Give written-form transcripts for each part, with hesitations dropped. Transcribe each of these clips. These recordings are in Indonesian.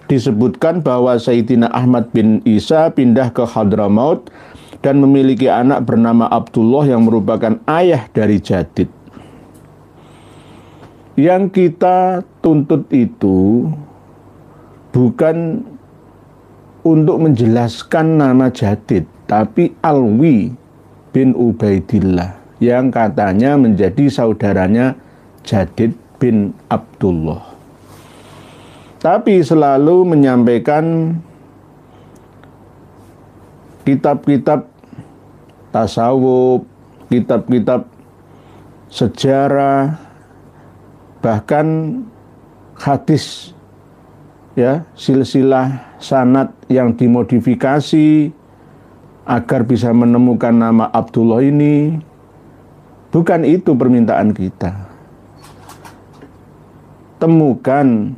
disebutkan bahwa Sayyidina Ahmad bin Isa pindah ke Hadramaut dan memiliki anak bernama Abdullah yang merupakan ayah dari Jadid. Yang kita tuntut itu bukan untuk menjelaskan nama Jadid, tapi Alwi bin Ubaidillah yang katanya menjadi saudaranya Jadid bin Abdullah. Tapi selalu menyampaikan kitab-kitab tasawuf, kitab-kitab sejarah, bahkan hadis, ya, silsilah sanad yang dimodifikasi agar bisa menemukan nama Abdullah ini. Bukan itu permintaan kita. Temukan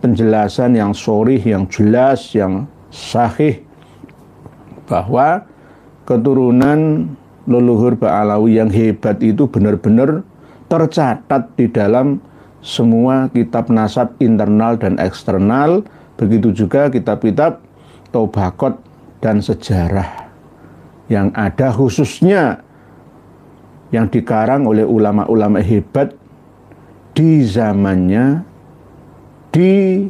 penjelasan yang sharih, yang jelas, yang sahih bahwa keturunan leluhur Ba'alawi yang hebat itu benar-benar tercatat di dalam semua kitab nasab internal dan eksternal. Begitu juga kitab-kitab tobakot dan sejarah yang ada, khususnya yang dikarang oleh ulama-ulama hebat di zamannya, di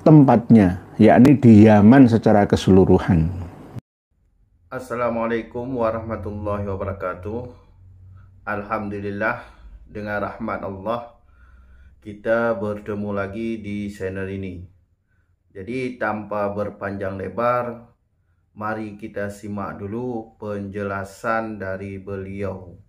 tempatnya, yakni di Yaman secara keseluruhan. Assalamualaikum warahmatullahi wabarakatuh. Alhamdulillah, dengan rahmat Allah kita bertemu lagi di channel ini. Jadi tanpa berpanjang lebar, mari kita simak dulu penjelasan dari beliau.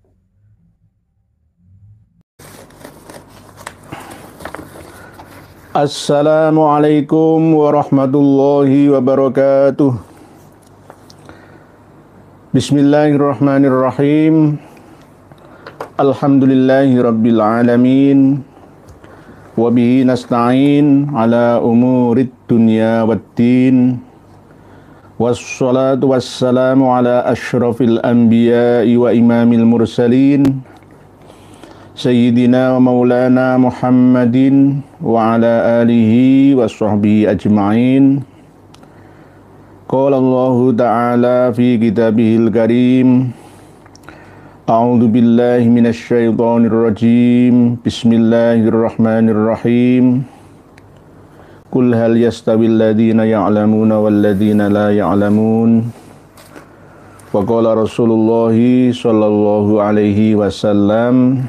Assalamualaikum warahmatullahi wabarakatuh. Bismillahirrahmanirrahim. Alhamdulillahi rabbil alamin. Wabihi nasta'in ala umurid dunya waddin. Wassalatu wassalamu ala ashrafil anbiya'i wa imamil mursalin, Sayyidina wa maulana Muhammadin wa ala alihi wa sahbihi ajma'in. Qala Allahu ta'ala fi kitabihil karim, A'udzu billahi minasy syaithanir rajim. Bismillahirrahmanirrahim. Qul hal yastawil ladzina ya'lamuna wal ladzina la ya'lamun. Wa qala Rasulullah sallallahu alaihi wasallam,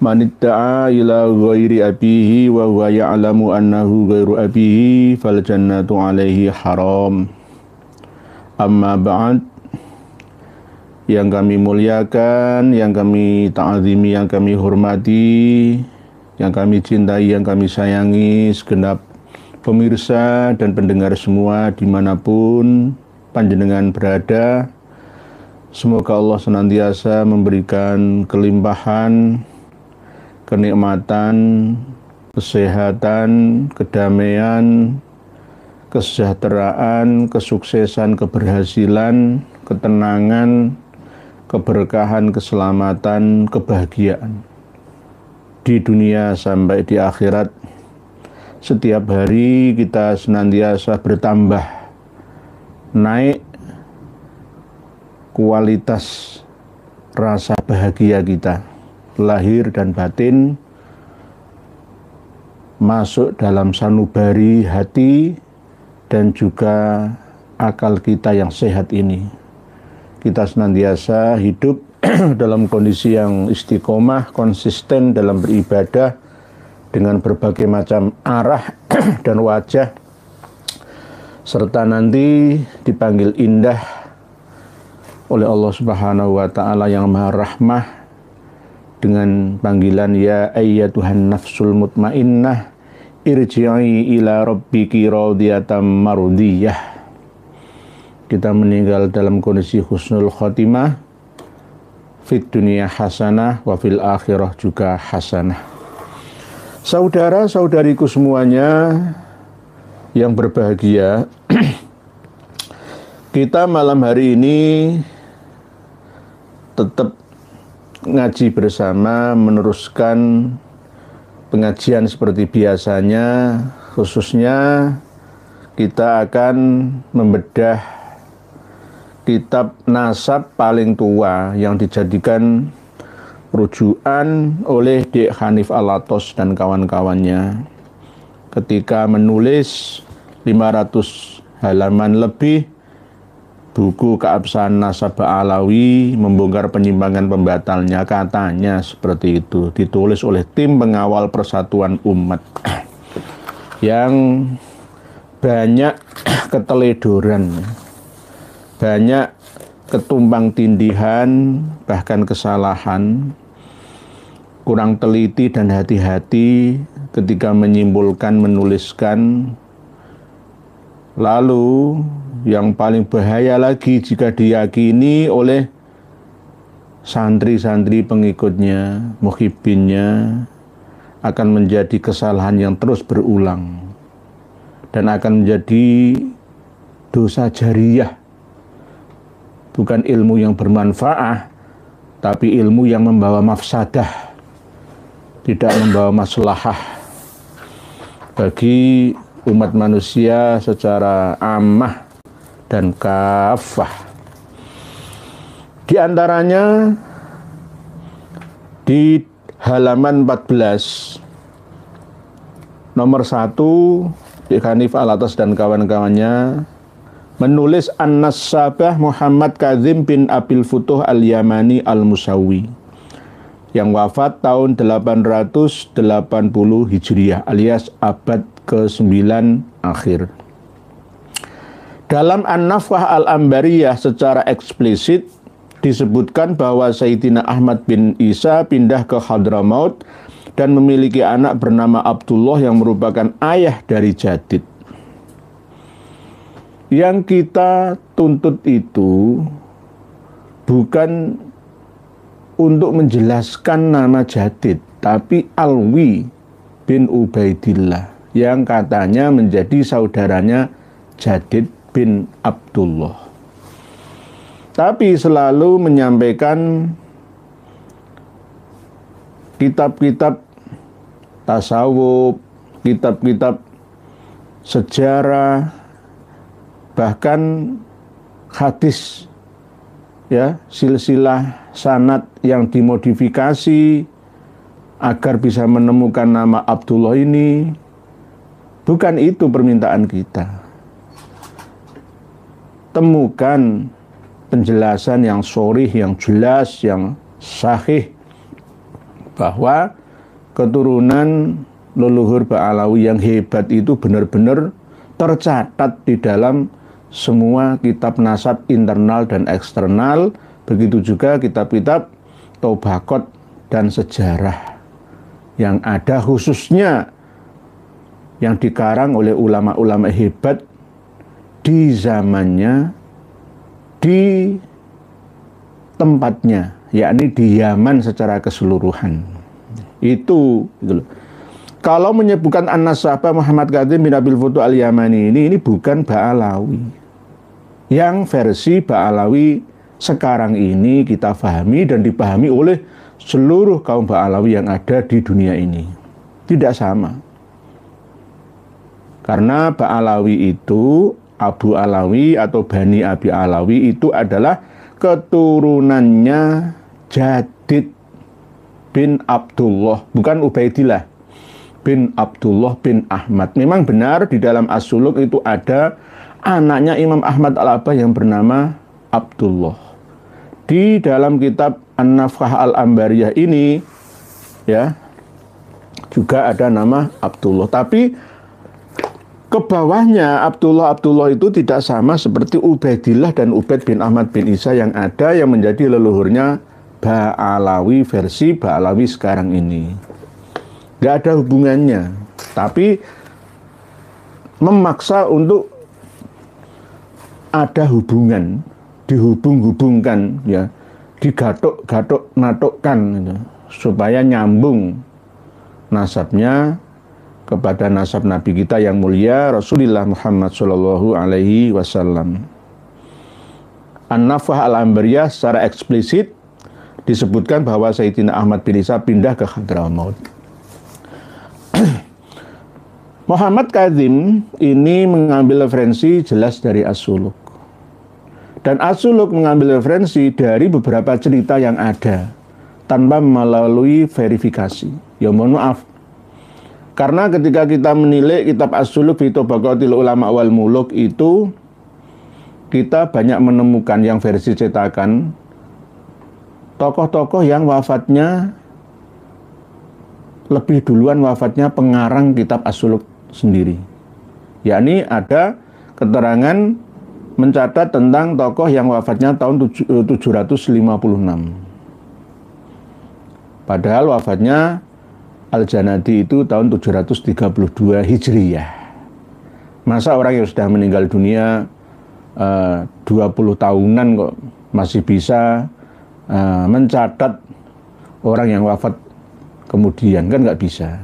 Man idda'a ila ghairi abihi wa huwa ya'lamu annahu ghairu abihi fal jannatu alaihi haram. Amma ba'd. Yang kami muliakan, yang kami ta'azimi, yang kami hormati, yang kami cintai, yang kami sayangi, segenap pemirsa dan pendengar semua dimanapun panjenengan berada. Semoga Allah senantiasa memberikan kelimpahan, kenikmatan, kesehatan, kedamaian, kesejahteraan, kesuksesan, keberhasilan, ketenangan, keberkahan, keselamatan, kebahagiaan di dunia sampai di akhirat. Setiap hari kita senantiasa bertambah, naik kualitas rasa bahagia kita, lahir dan batin, masuk dalam sanubari hati dan juga akal kita yang sehat ini. Kita senantiasa hidup dalam kondisi yang istiqomah, konsisten dalam beribadah dengan berbagai macam arah dan wajah, serta nanti dipanggil indah oleh Allah Subhanahu wa Ta'ala yang Maha Rahmah dengan panggilan ya ayyatuhan nafsul mutmainnah irji'i ila rabbiki radiyatan mardiyah. Kita meninggal dalam kondisi husnul khotimah, fid dunia hasanah wa fil akhirah juga hasanah. Saudara-saudariku semuanya yang berbahagia, kita malam hari ini tetap ngaji bersama, meneruskan pengajian seperti biasanya, khususnya kita akan membedah kitab nasab paling tua yang dijadikan rujukan oleh Dek Hanif Alatos dan kawan-kawannya ketika menulis 500 halaman lebih buku Keabsahan Nasab Ba'alawi, membongkar penyimpangan pembatalnya, katanya seperti itu, ditulis oleh tim pengawal persatuan umat yang banyak keteledoran, banyak ketumpang tindihan, bahkan kesalahan, kurang teliti dan hati-hati ketika menyimpulkan, menuliskan. Lalu yang paling bahaya lagi jika diyakini oleh santri-santri pengikutnya, muhibbinnya, akan menjadi kesalahan yang terus berulang dan akan menjadi dosa jariyah. Bukan ilmu yang bermanfaat, tapi ilmu yang membawa mafsadah, tidak membawa maslahah bagi umat manusia secara ammah dan kafah. Di antaranya di halaman 14 nomor 1, Dek Hanif Alatas dan kawan-kawannya menulis An-Nasabah Muhammad Kazim bin Abil Futuh Al-Yamani Al-Musawi yang wafat tahun 880 Hijriah alias abad ke-9 akhir. Dalam An-Nafwah Al-Ambariyah secara eksplisit disebutkan bahwa Sayyidina Ahmad bin Isa pindah ke Hadramaut dan memiliki anak bernama Abdullah yang merupakan ayah dari Jadid. Yang kita tuntut itu bukan untuk menjelaskan nama Jadid, tapi Alwi bin Ubaidillah yang katanya menjadi saudaranya Jadid bin Abdullah. Tapi selalu menyampaikan kitab-kitab tasawuf, kitab-kitab sejarah, bahkan hadis, ya, silsilah sanad yang dimodifikasi agar bisa menemukan nama Abdullah ini. Bukan itu permintaan kita. Temukan penjelasan yang sharih, yang jelas, yang sahih bahwa keturunan leluhur Ba'alawi yang hebat itu benar-benar tercatat di dalam semua kitab nasab internal dan eksternal, begitu juga kitab-kitab tobakot dan sejarah yang ada khususnya yang dikarang oleh ulama-ulama hebat di zamannya, di tempatnya, yakni di Yaman secara keseluruhan. Itu gitu loh. Kalau menyebutkan An-Nasabah Muhammad Kazim bin Abil Futuh Al-Yamani ini bukan Ba'alawi. Yang versi Ba'alawi sekarang ini kita pahami dan dipahami oleh seluruh kaum Ba'alawi yang ada di dunia ini. Tidak sama. Karena Ba'alawi itu, Abu Alawi atau Bani Abi Alawi itu adalah keturunannya Jadid bin Abdullah, bukan Ubaidillah, bin Abdullah bin Ahmad. Memang benar di dalam As-Suluk itu ada anaknya Imam Ahmad Al-Abah yang bernama Abdullah. Di dalam kitab An-Nafwah Al-Ambariyah ini ya juga ada nama Abdullah, tapi ke bawahnya Abdullah itu tidak sama seperti Ubaidillah dan Ubaid bin Ahmad bin Isa yang ada, yang menjadi leluhurnya Ba'alawi versi Ba'alawi sekarang ini. Gak ada hubungannya, tapi memaksa untuk ada hubungan, dihubung-hubungkan, ya, digatuk-gatuk natukkan gitu, supaya nyambung nasabnya kepada nasab Nabi kita yang mulia Rasulullah Muhammad Shallallahu Alaihi Wasallam. An-Nafwah Al-Ambariyah secara eksplisit disebutkan bahwa Sayyidina Ahmad bin Isa pindah ke Hadramaut. Muhammad Kadzim ini mengambil referensi jelas dari As-Suluk. Dan As-Suluk mengambil referensi dari beberapa cerita yang ada tanpa melalui verifikasi. Ya mohon maaf. Karena ketika kita menilai kitab As-Suluk fi Tabaqatil Ulama wal Muluk itu kita banyak menemukan yang versi cetakan tokoh-tokoh yang wafatnya lebih duluan wafatnya pengarang kitab As-Suluk sendiri. Yakni ada keterangan mencatat tentang tokoh yang wafatnya tahun 756. Padahal wafatnya Al-Janadi itu tahun 732 Hijriyah. Masa orang yang sudah meninggal dunia 20 tahunan kok masih bisa mencatat orang yang wafat kemudian, kan nggak bisa.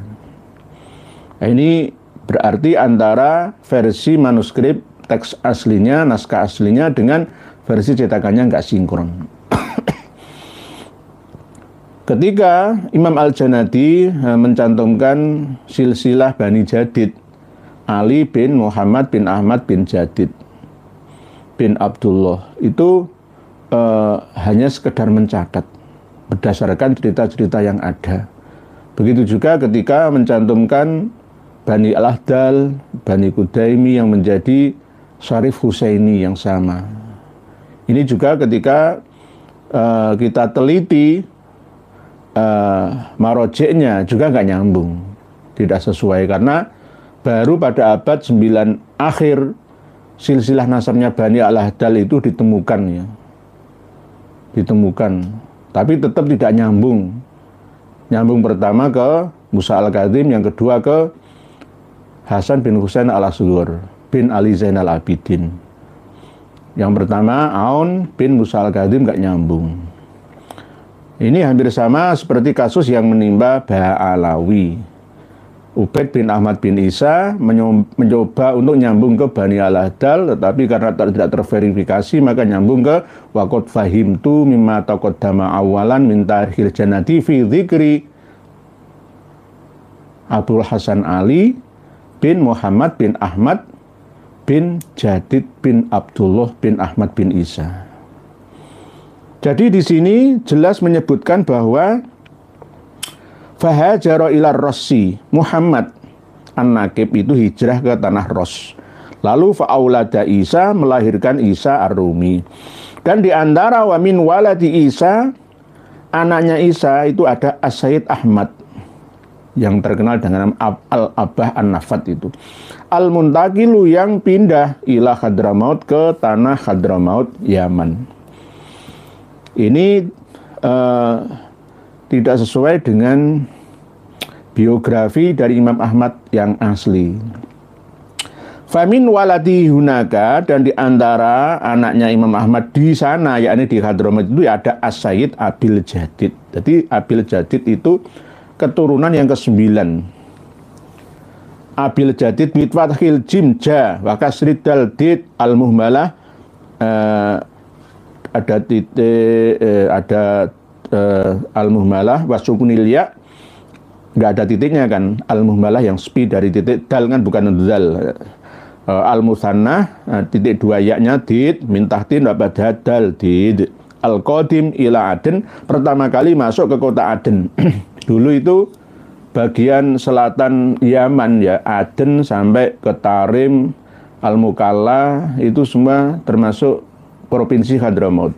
Nah, ini berarti antara versi manuskrip teks aslinya, naskah aslinya dengan versi cetakannya nggak sinkron. Ketika Imam Al-Janadi mencantumkan silsilah Bani Jadid, Ali bin Muhammad bin Ahmad bin Jadid bin Abdullah, itu hanya sekedar mencatat berdasarkan cerita-cerita yang ada. Begitu juga ketika mencantumkan Bani Al-Ahdal, Bani Kudaimi yang menjadi Syarif Husaini yang sama. Ini juga ketika kita teliti marojeknya juga nggak nyambung, tidak sesuai, karena baru pada abad 9 akhir silsilah nasabnya Bani Al-Ahdal itu ditemukan ya. Ditemukan, tapi tetap tidak nyambung. Nyambung pertama ke Musa Al-Kadzim, yang kedua ke Hasan bin Husain Al-Asghar bin Ali Zainal Abidin. Yang pertama Aun bin Musa Al-Kadzim nggak nyambung. Ini hampir sama seperti kasus yang menimpa Ba'alawi. Ubaid bin Ahmad bin Isa mencoba untuk nyambung ke Bani Al-Ahdal, tetapi karena tidak terverifikasi maka nyambung ke waqad fahimtu mimma taqaddama awalan min tarikhil Janadi fi dzikri Abdul Hasan Ali bin Muhammad bin Ahmad bin Jadid bin Abdullah bin Ahmad bin Isa. Jadi di sini jelas menyebutkan bahwa Fahajara ila Rossi, Muhammad An-Nakib itu hijrah ke tanah Ros. Lalu fa'aulada Isa, melahirkan Isa Ar-Rumi. Dan di antara wa min waladi Isa, anaknya Isa itu ada As-Sayyid Ahmad, yang terkenal dengan Al-Abah An-Nafat itu. Al-Muntaqilu, yang pindah ila Hadramaut, ke tanah Hadramaut, Yaman. Ini tidak sesuai dengan biografi dari Imam Ahmad yang asli. Famin waladi hunaka, dan di antara anaknya Imam Ahmad di sana, yakni di Hadramaut itu ada As-Sayyid Abil Jadid. Jadi Abil Jadid itu keturunan yang ke-9. Abil Jadid mitwathil jim ja wa kasrid dal did al-muhmalah, ada titik, ada al-muhmalah wasukunil ya, nggak ada titiknya kan, al-muhmalah yang spi dari titik dal kan, bukan dal. Al-musanna titik 2 ya-nya did mintahtin pada dal did. Al-qadim ila Aden, pertama kali masuk ke kota Aden. Dulu itu bagian selatan Yaman ya, Aden sampai ke Tarim, Al-Mukalla, itu semua termasuk provinsi Hadramaut.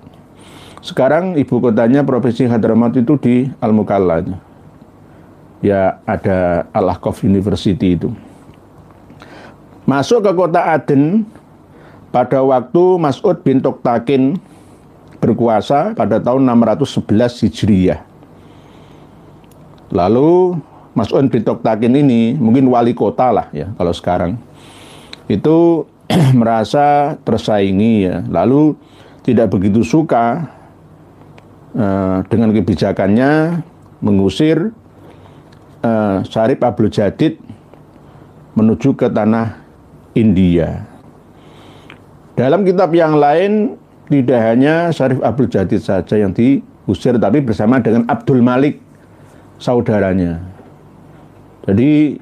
Sekarang ibu kotanya provinsi Hadramaut itu di Al-Mukalla. Ya, ada Al-Ahqaf University itu. Masuk ke kota Aden pada waktu Mas'ud bin Toktakin berkuasa pada tahun 611 Hijriyah. Lalu Mas'ud bin Toktakin ini mungkin wali kota lah ya kalau sekarang. Itu merasa tersaingi ya. Lalu tidak begitu suka dengan kebijakannya mengusir Syarif Abdul Jadid menuju ke tanah India. Dalam kitab yang lain tidak hanya Syarif Abdul Jadid saja yang diusir, tapi bersama dengan Abdul Malik, saudaranya. Jadi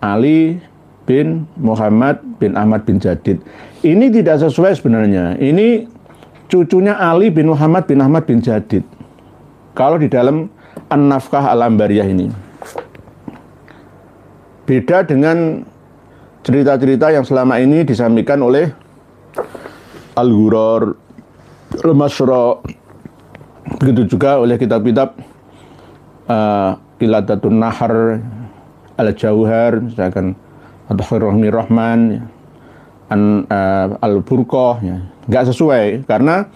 Ali bin Muhammad bin Ahmad bin Jadid. Ini tidak sesuai sebenarnya. Ini cucunya Ali bin Muhammad bin Ahmad bin Jadid. Kalau di dalam An-Nafkah Al-Ambariyah ini. Beda dengan cerita-cerita yang selama ini disampaikan oleh Al-Ghurrar, Al-Masra, begitu juga oleh kitab-kitab Qiladatun Nahar, Al-Jauhar, misalkan At-Tahrir Rahmi Rahman, Al-Burqah, ya. Nggak sesuai, karena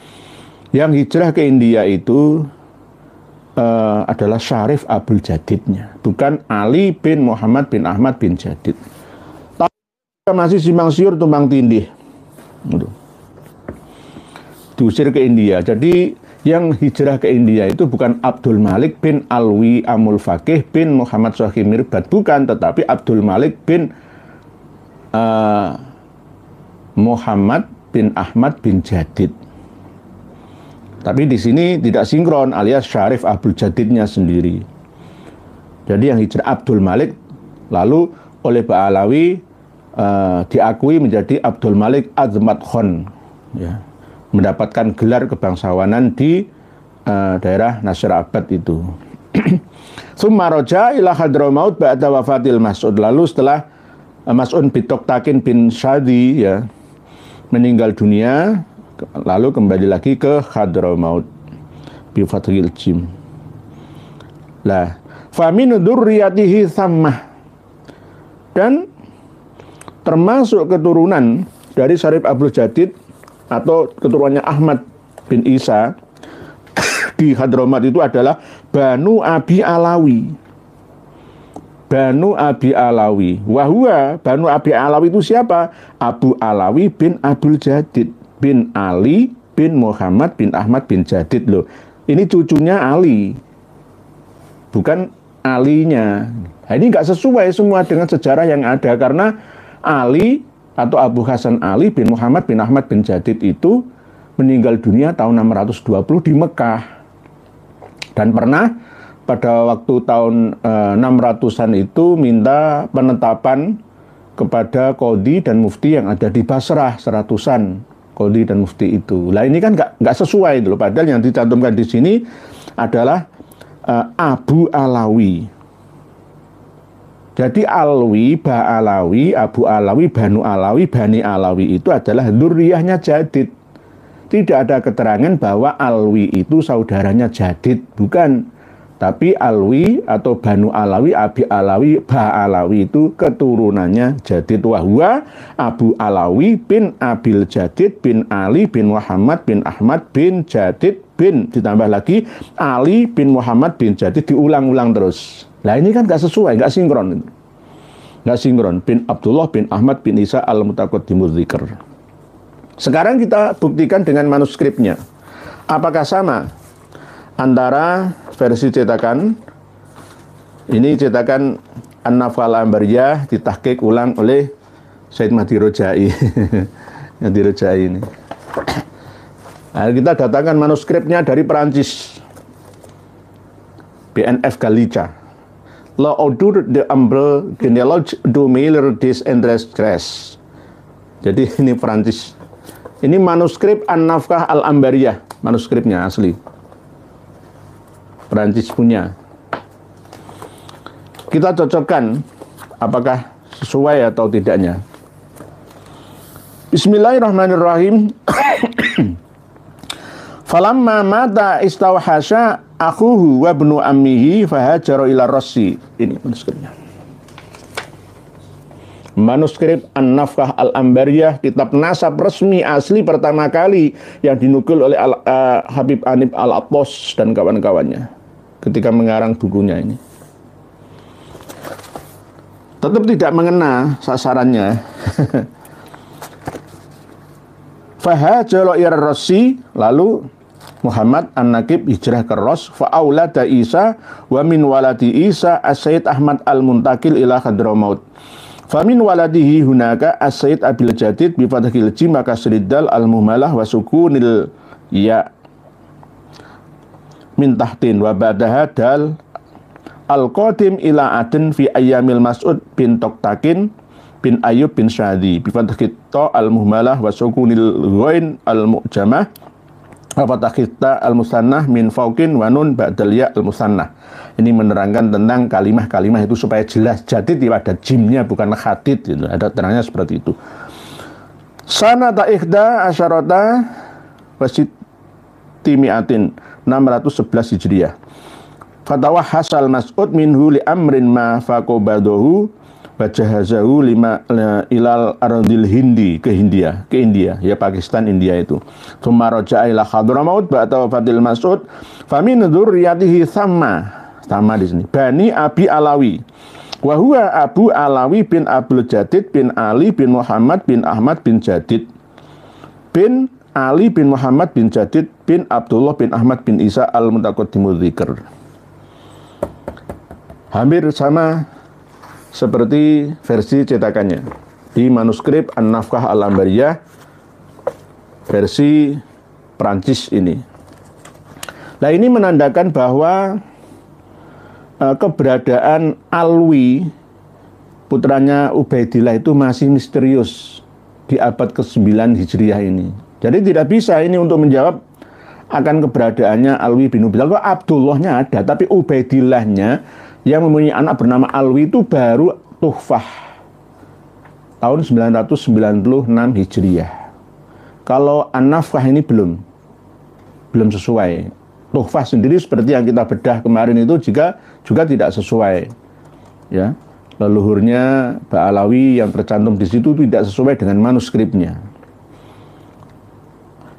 yang hijrah ke India itu adalah Syarif Abdul Jadidnya, bukan Ali bin Muhammad bin Ahmad bin Jadid. Tapi masih simpang siur tumpang tindih, diusir ke India. Jadi yang hijrah ke India itu bukan Abdul Malik bin Alwi Amul Faqih bin Muhammad Shahih Mirbad, bukan, tetapi Abdul Malik bin Muhammad bin Ahmad bin Jadid. Tapi di sini tidak sinkron, alias Syarif Abdul Jadidnya sendiri. Jadi yang hijrah Abdul Malik, lalu oleh Ba'alawi diakui menjadi Abdul Malik Azmat Khan, ya, mendapatkan gelar kebangsawanan di daerah Nasirabad itu. Tsumma raja ila Hadramaut ba'da wafatil Mas'ud. Lalu setelah Mas'ud bin Toktakin bin Shadi, ya, meninggal dunia, lalu kembali lagi ke Hadramaut bi fathil jim. Lah, fa min dzurriyyatihi tsammah, dan termasuk keturunan dari Syarif Abdul Jadid atau keturunannya Ahmad bin Isa di Hadramaut itu adalah Banu Abi Alawi. Banu Abi Alawi. Wahua Banu Abi Alawi itu siapa? Abu Alawi bin Abdul Jadid bin Ali bin Muhammad bin Ahmad bin Jadid loh. Ini cucunya Ali, bukan Alinya. Nah, ini nggak sesuai semua dengan sejarah yang ada, karena Ali atau Abu Hasan Ali bin Muhammad bin Ahmad bin Jadid itu meninggal dunia tahun 620 di Mekah, dan pernah pada waktu tahun 600-an itu minta penetapan kepada Qadhi dan Mufti yang ada di Basrah, 100-an Qadhi dan Mufti itu. Lah ini kan nggak sesuai itu loh. Padahal yang dicantumkan di sini adalah Abu Alawi. Jadi Alwi, Ba'alawi, Abu Alawi, Banu Alawi, Bani Alawi itu adalah dzurriyahnya Jadid. Tidak ada keterangan bahwa Alwi itu saudaranya Jadid, bukan. Tapi Alwi atau Banu Alawi, Abi Alawi, Ba'alawi itu keturunannya Jadid. Wahwa Abu Alawi bin Abil Jadid bin Ali bin Muhammad bin Ahmad bin Jadid bin, ditambah lagi Ali bin Muhammad bin Jadid, diulang-ulang terus. Nah ini kan nggak sesuai, nggak sinkron. Nggak sinkron. Bin Abdullah bin Ahmad bin Isa al-Mutaqaddimuz Dzikr. Sekarang kita buktikan dengan manuskripnya. Apakah sama antara versi cetakan ini, cetakan An-Nafkah Al-Ambariyah ditahqiq ulang oleh Said Mahdi Rojai. Mahdi Rojai ini. Nah, kita datangkan manuskripnya dari Perancis, BNF Galicia. La Audur de Ambre Genealogue du Miller des Indrestres. Jadi ini Perancis. Ini manuskrip An-Nafkah Al-Ambariyah, manuskripnya asli. Perancis punya. Kita cocokkan apakah sesuai atau tidaknya. Bismillahirrahmanirrahim. Falamma mata istawhasha akhuhu wa ibnu ammihi fahajara ila Rassi. Ini manuskripnya. Manuskrip An-Nafkah Al-Ambariyah, kitab nasab resmi asli pertama kali yang dinukil oleh Habib Anib Al-Attos dan kawan-kawannya ketika mengarang bukunya ini. Tetap tidak mengena sasarannya. Fahajara ila Rassi, lalu Muhammad An-Naqib hijrah ke Ros, fa'aulada Isa wa min waladi Isa as-Sayyid Ahmad Al-Muntakil ila Hadramaut. Famin waladihi hunaka as-Sayyid Abil Jadid bi fathil jim maka sriddal al-muhmalah wa sukunil ya min tahtin wa ba'daha dal al-qadim ila Aden fi ayyamil Mas'ud bin Toktakin bin Ayyub bin Syadi bi fathhi ta al-muhmalah wa sukunil ghain al-mu'jamah wa fathhi ta al-musannah min fauqin wa nun ba'dal ya al-musannah. Ini menerangkan tentang kalimah-kalimah itu supaya jelas. Jadid pada jimnya bukan khatid gitu. Ada terangnya seperti itu. Sanata ikhda asyarata wasitimiatin 611 Hijriah. Fatwa Hasal Mas'ud minhu li amrin ma faqobadahu wa jahazahu lima ilal ardil Hindi ke India, ya Pakistan, India itu. Tsumma raja'a ila Hadramaut ba'da wafatil Mas'ud famin dzurriyyatihi sama di sini Bani Abi Alawi wa huwa Abu Alawi bin Abdul Jadid bin Ali bin Muhammad bin Ahmad bin Jadid bin Ali bin Muhammad bin Jadid bin Abdullah bin Ahmad bin Isa al-Mutaqaddimul Dzikr. Hampir sama seperti versi cetakannya di manuskrip An-Nafkah Al-Ambariyah versi Prancis ini. Nah, ini menandakan bahwa keberadaan Alwi putranya Ubaidillah itu masih misterius di abad ke-9 Hijriah ini. Jadi tidak bisa ini untuk menjawab akan keberadaannya Alwi bin Ubaidillah. Kalau Abdullahnya ada, tapi Ubaidillahnya yang mempunyai anak bernama Alwi itu baru Tuhfah tahun 996 Hijriah. Kalau An-Nafkah ini belum sesuai. Tuhfah sendiri seperti yang kita bedah kemarin itu juga tidak sesuai. Ya, leluhurnya Ba'alawi yang tercantum di situ tidak sesuai dengan manuskripnya.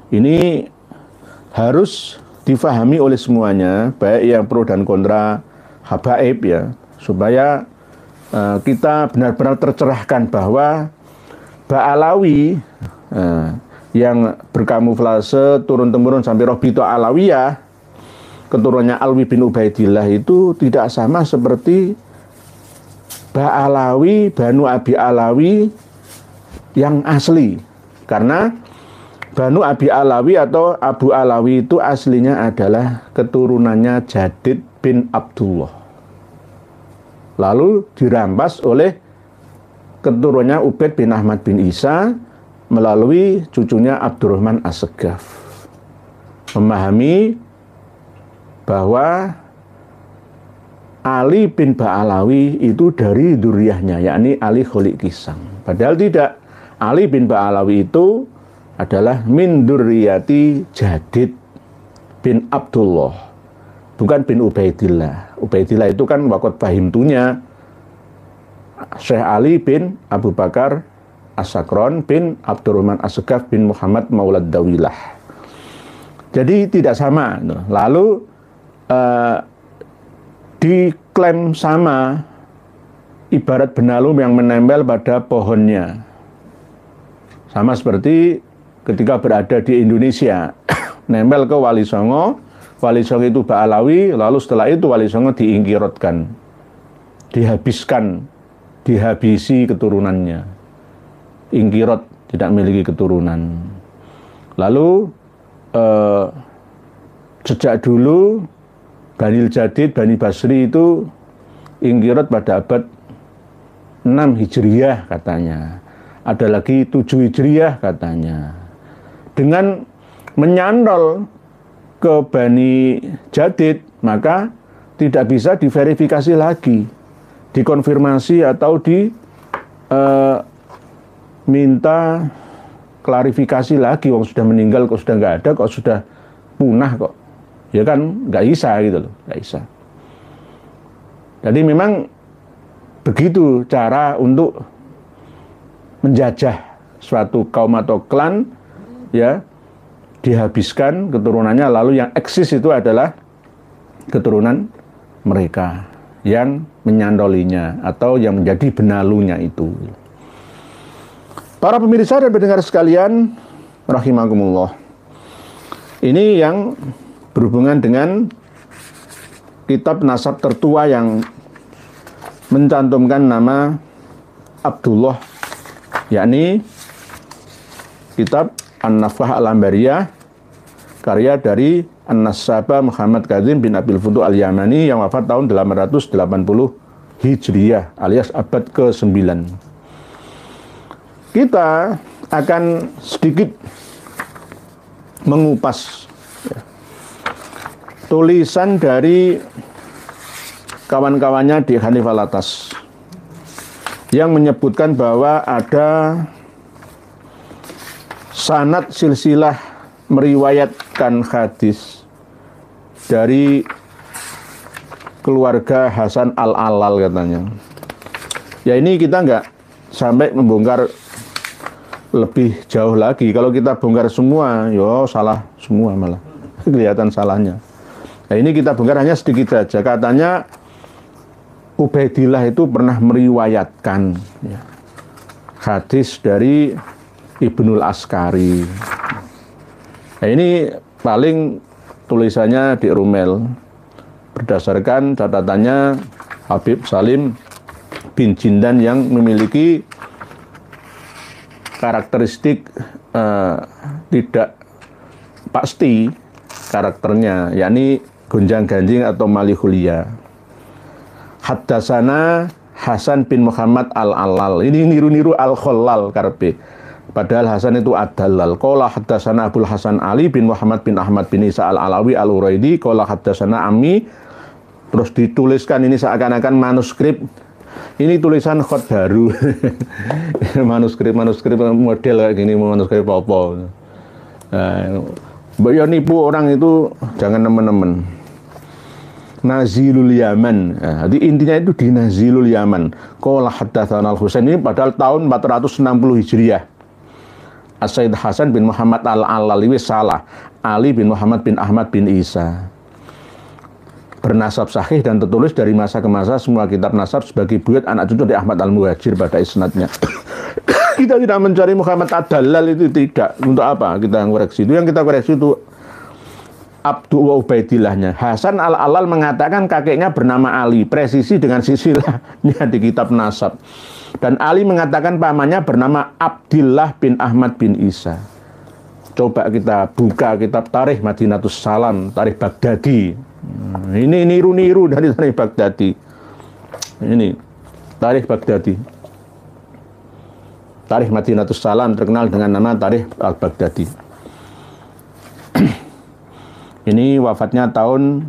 Ini harus difahami oleh semuanya, baik yang pro dan kontra habaib ya, supaya kita benar-benar tercerahkan bahwa Ba'alawi yang berkamuflase turun-temurun sampai Robito Alawiyah, keturunannya Alwi bin Ubaidillah itu tidak sama seperti Ba'alawi, Banu Abi Alawi yang asli. Karena Banu Abi Alawi atau Abu Alawi itu aslinya adalah keturunannya Jadid bin Abdullah. Lalu dirampas oleh keturunannya Ubaid bin Ahmad bin Isa melalui cucunya Abdurrahman As-Segaf. Memahami bahwa Ali bin Ba'alawi itu dari dzurriyyahnya, yakni Ali Kholik Kisang. Padahal tidak. Ali bin Ba'alawi itu adalah min dzurriyyati Jadid bin Abdullah, bukan bin Ubaidillah. Ubaidillah itu kan wakot fahimtunya Syekh Ali bin Abu Bakar As-Sakron bin Abdurrahman As-Segaf bin Muhammad Maulad Dawilah. Jadi tidak sama. Lalu diklaim sama, ibarat benalum yang menempel pada pohonnya. Sama seperti ketika berada di Indonesia, nempel ke Wali Songo itu Ba'alawi, lalu setelah itu Wali Songo diingkirotkan, dihabisi keturunannya. Ingkirot, tidak memiliki keturunan. Lalu sejak dulu Bani Jadid, Bani Basri itu ingkirot pada abad 6 Hijriah katanya. Ada lagi 7 Hijriah katanya. Dengan menyantol ke Bani Jadid, maka tidak bisa diverifikasi lagi, dikonfirmasi atau minta klarifikasi lagi. Wong sudah meninggal kok, sudah nggak ada kok, sudah punah kok. Ya kan nggak bisa gitu loh, nggak bisa. Jadi memang begitu cara untuk menjajah suatu kaum atau klan, ya, dihabiskan keturunannya, lalu yang eksis itu adalah keturunan mereka yang menyandolinya atau yang menjadi benalunya itu. Para pemirsa dan pendengar sekalian rahimakumullah, ini yang berhubungan dengan kitab nasab tertua yang mencantumkan nama Abdullah, yakni kitab An-Nafkah Al-Ambariyah, karya dari An-Nasabah Muhammad Kazim bin Abil Futuh Al-Yamani yang wafat tahun 880 Hijriah alias abad ke-9. kita akan sedikit mengupas tulisan dari kawan-kawannya di Hanif Alatas yang menyebutkan bahwa ada sanad silsilah meriwayatkan hadis dari keluarga Hasan Al-Alal katanya. Ya ini kita nggak sampai membongkar lebih jauh lagi. Kalau kita bongkar semua, yo salah semua malah. Kelihatan salahnya. Nah ini kita bongkar hanya sedikit saja. Katanya Ubaidillah itu pernah meriwayatkan ya, hadis dari Ibnul Askari. Nah ini paling tulisannya di Rumel berdasarkan catatannya Habib Salim bin Jindan yang memiliki karakteristik tidak pasti karakternya, yakni gonjang-ganjing atau malihulia. Haddasana Hasan bin Muhammad Al-Alal. Ini niru-niru Al-Khollal karpe. Padahal Hasan itu Ad-Dallal. Qala haddasana Abul Hasan Ali bin Muhammad bin Ahmad bin Isa Al-Alawi Al-Uraidi. Qala haddasana Ammi. Terus dituliskan ini seakan-akan manuskrip. Ini tulisan khot baru. manuskrip model kayak gini, manuskrip apa. Ya nipu orang itu jangan nemen-nemen. Nazilul Yaman. Nah, jadi intinya itu di Nazilul Yaman. Qala haddatsana Al-Husain, ini padahal tahun 460 Hijriah. As-Sayyid Hasan bin Muhammad Al-Alali salah. Ali bin Muhammad bin Ahmad bin Isa. Bernasab sahih dan tertulis dari masa ke masa semua kitab nasab sebagai buyut anak cucu dari Ahmad Al-Muhajir pada isnadnya. Kita tidak mencari Muhammad Ad-Dallal, itu tidak. Untuk apa kita koreksi? Itu yang kita koreksi itu Abdu wa Ubaidillahnya. Hasan Al-Alal mengatakan kakeknya bernama Ali, presisi dengan silsilahnya di kitab nasab. Dan Ali mengatakan pamannya bernama Abdillah bin Ahmad bin Isa. Coba kita buka kitab Tarikh Madinatus Salam, Tarikh Baghdadi. Ini niru-niru dari Tarikh Baghdadi. Ini Tarikh Baghdadi. Tarikh Madinatus Salam terkenal dengan nama Tarikh Al-Baghdadi. Ini wafatnya tahun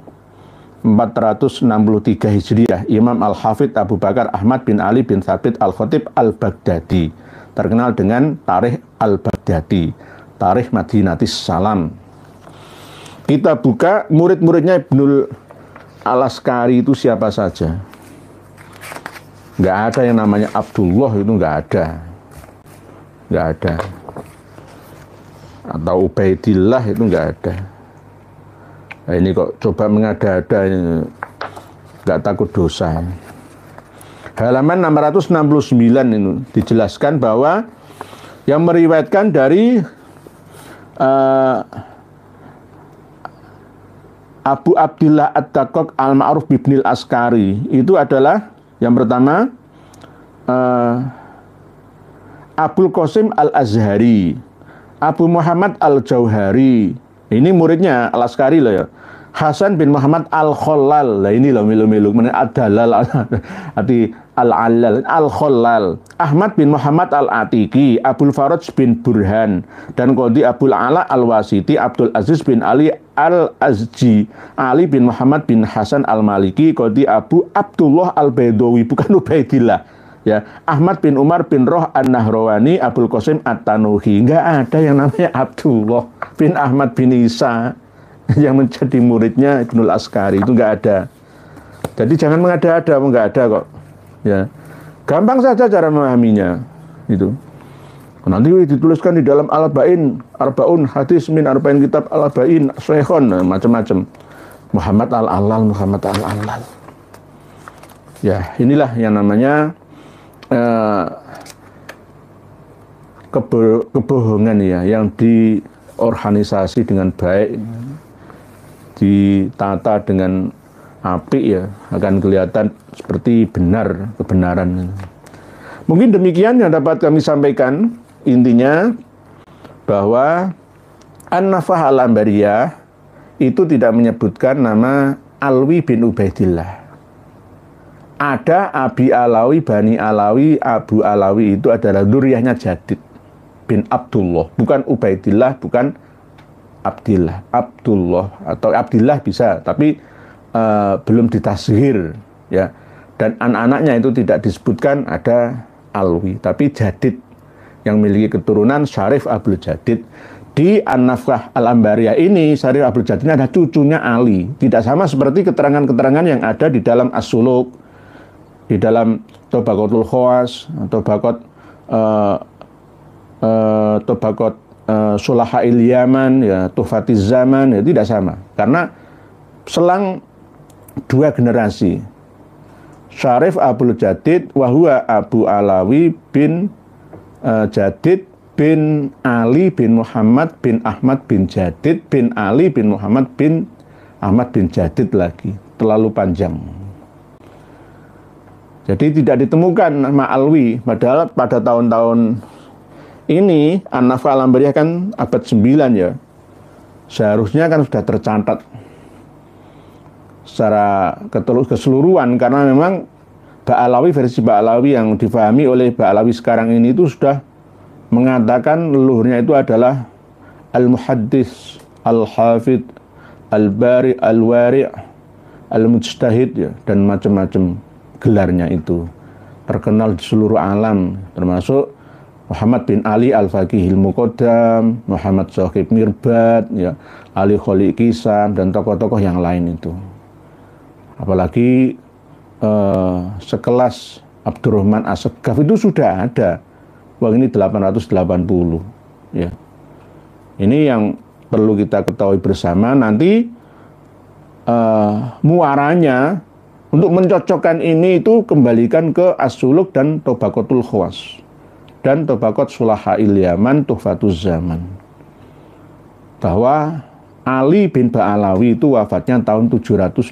463 Hijriah. Imam Al-Hafidh Abu Bakar Ahmad bin Ali bin Thabit Al-Khatib Al-Baghdadi, terkenal dengan Tarikh Al-Baghdadi, Tarikh Madinatus Salam. Kita buka murid-muridnya Ibnul Al-Askari itu siapa saja. Nggak ada yang namanya Abdullah, itu nggak ada. Nggak ada. Atau Ubaidillah itu nggak ada. Nah, ini kok coba mengada-ada, nggak takut dosa. Halaman 669 ini dijelaskan bahwa yang meriwayatkan dari Abu Abdillah At-Taqaq Al-Ma'ruf bibnil Askari itu adalah yang pertama Abul Qasim Al-Azhari, Abu Muhammad Al-Jauhari, ini muridnya Al-Askari loh ya. Hasan bin Muhammad Al-Khollal, lah ini loh milu-milu, Ad-Dallal, arti Al-Allal, Al-Khollal. Ahmad bin Muhammad Al-Atiki, Abul Faraj bin Burhan, dan Qadi Abul Ala Al-Wasiti, Abdul Aziz bin Ali Al-Azji, Ali bin Muhammad bin Hasan Al-Maliki, Qadi Abu Abdullah Al-Baidawi, bukan Ubaidillah. Ya, Ahmad bin Umar bin Roh An-Nahrawani, Abul Qasim At-Tanuhi. Enggak ada yang namanya Abdullah bin Ahmad bin Isa yang menjadi muridnya Ibnul Askari, itu enggak ada. Jadi jangan mengada-ada, enggak ada kok. Ya. Gampang saja cara memahaminya. Itu. Nanti dituliskan di dalam Arbaun hadis min arba'in kitab Al-Ba'in Syekhon, macam-macam. Muhammad Al-Alal. Ya, inilah yang namanya kebohongan ya, yang diorganisasi dengan baik, ditata dengan apik ya, akan kelihatan seperti kebenaran. Mungkin demikian yang dapat kami sampaikan. Intinya bahwa An-Nafah Al-Ambariyah itu tidak menyebutkan nama Alwi bin Ubaidillah. ada Abi Alawi, Bani Alawi, Abu Alawi itu adalah dzurriyyahnya Jadid bin Abdullah, bukan Ubaidillah, bukan Abdillah. Abdullah atau Abdillah bisa, tapi belum ditasghir ya. Dan anak-anaknya itu tidak disebutkan ada Alwi, tapi Jadid yang memiliki keturunan Syarif Abdul Jadid. Di An-Nafkah Al-Ambariyah ini Syarif Abdul Jadid ini ada cucunya Ali. Tidak sama seperti keterangan-keterangan yang ada di dalam As-Suluk, di dalam Tabaqatul Khawas, Tabaqat Sulaha'il Yaman, ya, Tuhfatiz Zaman, ya tidak sama. Karena selang 2 generasi. Syarif Abdul Jadid wahwa Abu Alawi bin Jadid bin Ali bin Muhammad bin Ahmad bin Jadid bin Ali bin Muhammad bin Ahmad bin Jadid lagi. Terlalu panjang. Jadi tidak ditemukan nama Alwi, padahal pada tahun-tahun ini An-Nafkah Al-Ambariyah kan abad 9 ya. Seharusnya kan sudah tercatat secara keseluruhan, karena memang Ba'alawi, versi Ba'alawi yang difahami oleh Ba'alawi sekarang ini itu sudah mengatakan leluhurnya itu adalah Al-Muhaddis, Al-Hafid, Al-Bari, Al-Wari', Al-Mujtahid ya, dan macam-macam gelarnya itu. Terkenal di seluruh alam, termasuk Muhammad bin Ali Al-Faqihil Muqaddam, Muhammad Shaqib Mirbad, ya, Ali Kholi Kisam, dan tokoh-tokoh yang lain itu. Apalagi sekelas Abdurrahman As-Saqqaf itu sudah ada. Wah, ini 880 ya. Ini yang perlu kita ketahui bersama. Nanti muaranya untuk mencocokkan ini itu kembalikan ke As-Suluk dan Tabaqatul Khawas dan Tabaqat Sulaha'il Yaman, Tuhfatuz Zaman, bahwa Ali bin Ba'alawi itu wafatnya tahun 724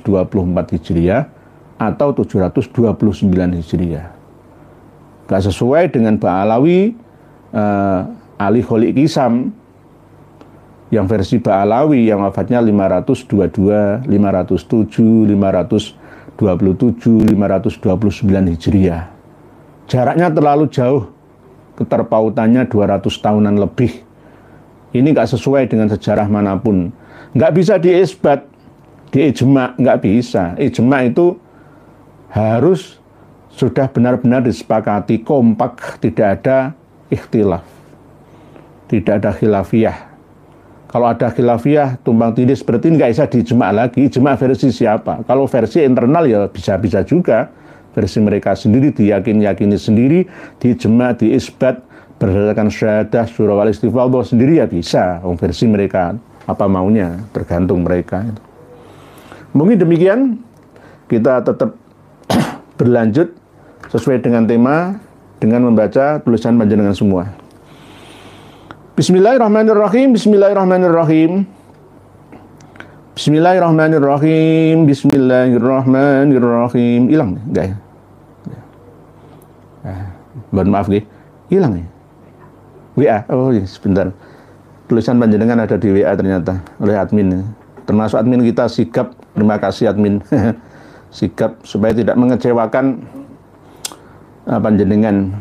Hijriah atau 729 Hijriah. Gak sesuai dengan Ba'alawi Ali Kholi Kisam yang versi Ba'alawi yang wafatnya 522, 507, 527, 529 Hijriah. Jaraknya terlalu jauh, keterpautannya 200 tahunan lebih. Ini nggak sesuai dengan sejarah manapun. Nggak bisa diisbat, diijma, nggak bisa. Ijma itu harus sudah benar-benar disepakati, kompak, tidak ada ikhtilaf, tidak ada khilafiyah. Kalau ada khilafiyah, tumpang tindih seperti ini nggak bisa diijma lagi. Ijma versi siapa? Kalau versi internal ya bisa-bisa juga. Versi mereka sendiri, diyakini sendiri, diijma, diisbat, berdasarkan syahadah, surah wal istifadhah sendiri ya bisa. Versi mereka apa maunya, tergantung mereka. Mungkin demikian, kita tetap berlanjut sesuai dengan tema dengan membaca tulisan panjenengan semua. Bismillahirrahmanirrahim. Bismillahirrahmanirrahim. Bismillahirrahmanirrahim. Bismillahirrahmanirrahim. Hilang enggak ya? Mohon maaf nggih. Hilang ya? WA. Oh iya, sebentar. Tulisan panjenengan ada di WA ternyata oleh admin. Termasuk admin kita Sigap. Terima kasih admin. Sigap supaya tidak mengecewakan panjenengan.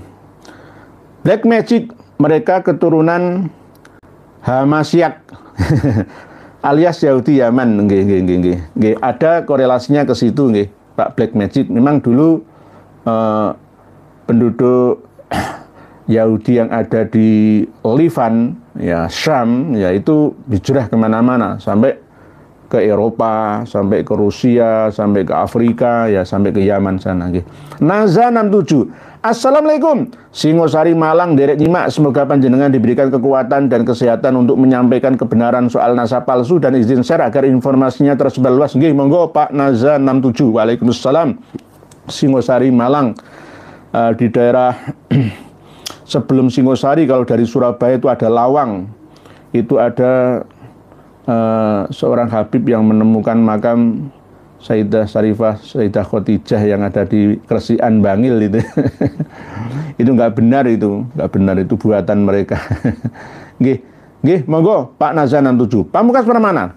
Black Magic, mereka keturunan Hamasyak alias Yahudi Yaman. Nggih. Ada korelasinya ke situ nggih, Pak Black Magic. Memang dulu penduduk Yahudi yang ada di Livan, ya Syam, ya itu hijrah kemana-mana sampai ke Eropa, sampai ke Rusia, sampai ke Afrika, ya sampai ke Yaman sana. Naza 67. Assalamualaikum. Singosari Malang, derek nyimak. Semoga panjenengan diberikan kekuatan dan kesehatan untuk menyampaikan kebenaran soal nasab palsu dan izin share agar informasinya tersebar luas. Nggih, monggo Pak Naza 67. Waalaikumsalam. Singosari Malang, di daerah sebelum Singosari, kalau dari Surabaya itu ada Lawang. Itu ada seorang Habib yang menemukan makam Sayyidah Syarifah, Sayyidah Khadijah yang ada di Kresian Bangil itu. Itu nggak benar itu buatan mereka. Nggih, monggo Pak Nazan 67. Pamungkas mana?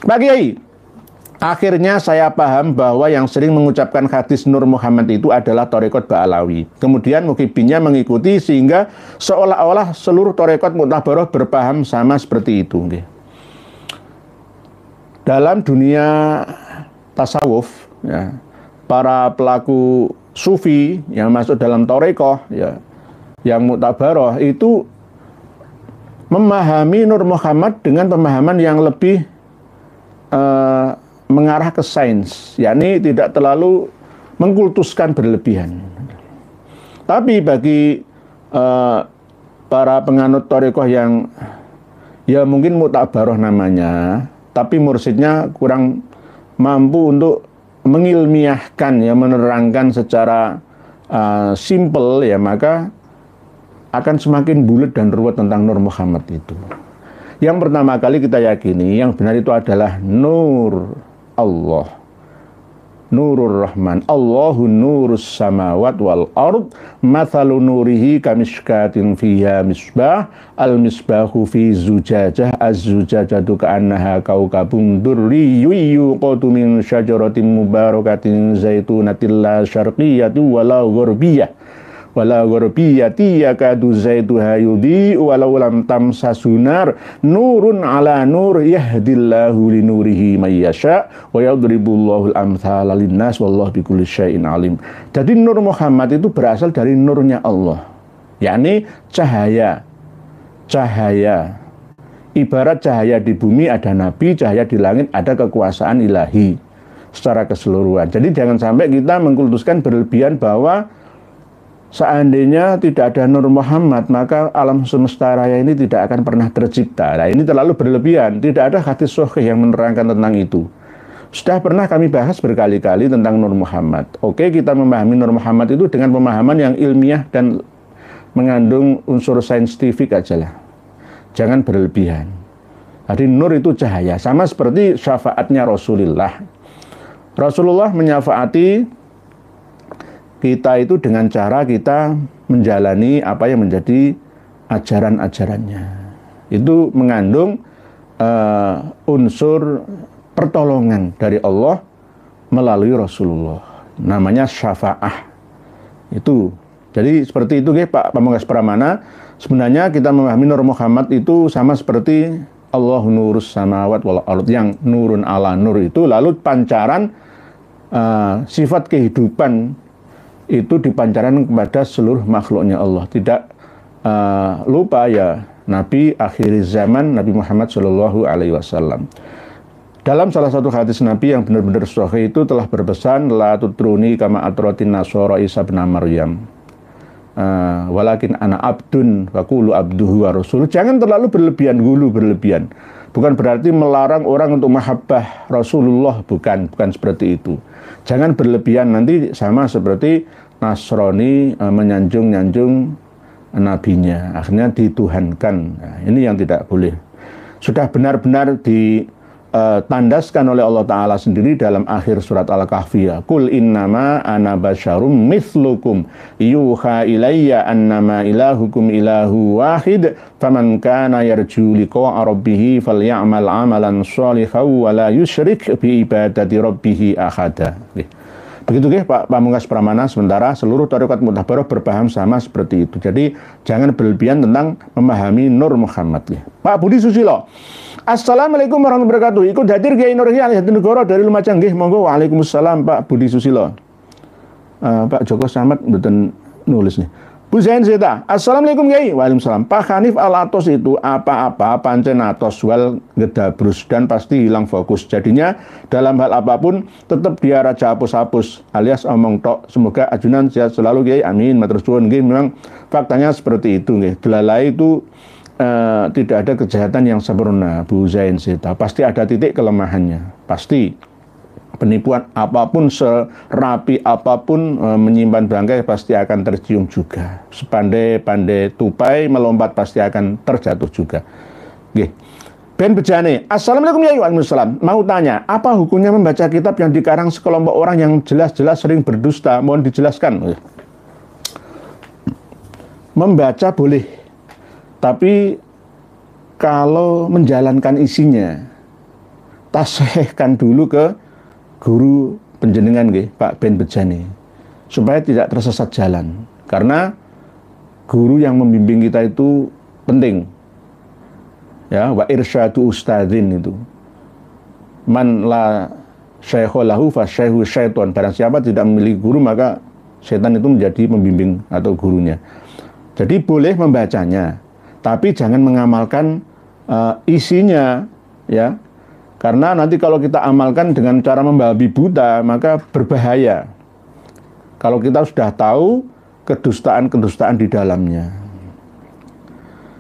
Pak Kiai, Akhirnya saya paham bahwa yang sering mengucapkan hadis Nur Muhammad itu adalah Thariqat Ba'alawi. Kemudian Muhibinnya mengikuti sehingga seolah-olah seluruh Thariqat Mu'tabaroh berpaham sama seperti itu. Dalam dunia tasawuf, ya, para pelaku sufi yang masuk dalam Thariqah, ya, yang Mu'tabaroh itu memahami Nur Muhammad dengan pemahaman yang lebih mengarah ke sains, yakni tidak terlalu mengkultuskan berlebihan. Tapi bagi para penganut Thariqah yang ya mungkin Mu'tabaroh namanya, tapi mursyidnya kurang mampu untuk mengilmiahkan, ya, menerangkan secara simple, ya, maka akan semakin bulat dan ruwet tentang Nur Muhammad itu. Yang pertama kali kita yakini yang benar itu adalah Nur Allah, Nurur Rahman. Allahu nurus samawat wal ard, mathalu nurihi kamishkatin fiha misbah, al misbahu fi zujajah, az-zujajatu ka'annaha kaukabun durriyyu yuqadu min syajaratin mubarakatin zaitunatin la syarqiyyati wala gharbiyah wala gharbiyati yakadu zaituha yudhi walau lam tamsasu nar nurun ala nur yahdillahu linurihi may yasha wa yadribullahu al-amthala linnas wallahu bikulli syai'in alim. Jadi Nur Muhammad itu berasal dari nurnya Allah, yakni cahaya. Ibarat cahaya di bumi ada nabi, cahaya di langit ada kekuasaan ilahi secara keseluruhan. Jadi jangan sampai kita mengkultuskan berlebihan bahwa seandainya tidak ada Nur Muhammad, maka alam semesta raya ini tidak akan pernah tercipta. Nah, ini terlalu berlebihan. Tidak ada hadis sahih yang menerangkan tentang itu. Sudah pernah kami bahas berkali-kali tentang Nur Muhammad. Oke, kita memahami Nur Muhammad itu dengan pemahaman yang ilmiah dan mengandung unsur saintifik aja lah. Jangan berlebihan. Jadi Nur itu cahaya. Sama seperti syafaatnya Rasulullah. Rasulullah menyafaati kita itu dengan cara kita menjalani apa yang menjadi ajaran-ajarannya. Itu mengandung unsur pertolongan dari Allah melalui Rasulullah. Namanya syafa'ah. Itu. Jadi seperti itu Pak Pamungkas Pramana. Sebenarnya kita memahami Nur Muhammad itu sama seperti Allahu nurus samawat wal ard, yang nurun ala nur itu lalu pancaran sifat kehidupan itu dipancarkan kepada seluruh makhluknya Allah. Tidak lupa ya Nabi akhir zaman Nabi Muhammad Shallallahu Alaihi Wasallam. Dalam salah satu hadis Nabi yang benar-benar sahih itu telah berpesan, la tutruni kama atratin nasara Isa bin Maryam. Walakin ana abdun wa qulu abduhu wa rasul. Jangan terlalu berlebihan. Bukan berarti melarang orang untuk mahabbah Rasulullah, bukan seperti itu. Jangan berlebihan, nanti sama seperti Nasrani menyanjung nabinya, akhirnya dituhankan. Nah, ini yang tidak boleh. Sudah benar-benar ditandaskan oleh Allah Ta'ala sendiri dalam akhir surat Al-Kahfi. Qul innama ana basyarum mithlukum yuha ilayya annama ilahukum ilahu wahid faman kana yarju liqa'a rabbih falyamal amalan shalihan wa la yusyrik bi ibadati rabbih ahada. Begitu Pak Pamungkas Pramana. Sementara seluruh Thariqat Mu'tabaroh berpaham sama seperti itu. Jadi jangan berlebihan tentang memahami Nur Muhammad. Pak Budi Susilo, Assalamualaikum warahmatullahi wabarakatuh. Ikut hadir Kiai Nur Hidayat Jatinegara dari Lumajang nggih. Monggo. Waalaikumsalam Pak Budi Susilo. Pak Joko Samad mboten nulis nih. Bu Zain Zeta, Assalamualaikum Kiai. Waalaikumsalam. Pak Hanif Al-Atos itu apa-apa pancen atos wal ngedabrus dan pasti hilang fokus. Jadinya dalam hal apapun tetap dia raja hapus-hapus alias omong tok. Semoga ajunan sehat selalu Kiai. Amin. Matur suwun nggih. Memang faktanya seperti itu nggih. Delalai itu tidak ada kejahatan yang sempurna, Bu Zain Zeta. Pasti ada titik kelemahannya. Pasti. Penipuan apapun, serapi apapun, menyimpan bangkai pasti akan tercium juga. Sepandai-pandai tupai melompat pasti akan terjatuh juga. Oke. Ben Bejane, Assalamualaikum ya Waalaikumsalam. Mau tanya, apa hukumnya membaca kitab yang dikarang sekelompok orang yang jelas-jelas sering berdusta? Mohon dijelaskan. Membaca boleh, tapi kalau menjalankan isinya, tasihkan dulu ke guru penjenengan nggih, Pak Ben Bejani, supaya tidak tersesat jalan. Karena guru yang membimbing kita itu penting. Ya, wa irsyadu ustadzin itu. Man la syaikha lahu fa syaikhu syaiton. Barang siapa tidak memiliki guru, maka setan itu menjadi pembimbing atau gurunya. Jadi boleh membacanya, tapi jangan mengamalkan isinya, ya. Karena nanti kalau kita amalkan dengan cara membabi buta, maka berbahaya. Kalau kita sudah tahu kedustaan-kedustaan di dalamnya.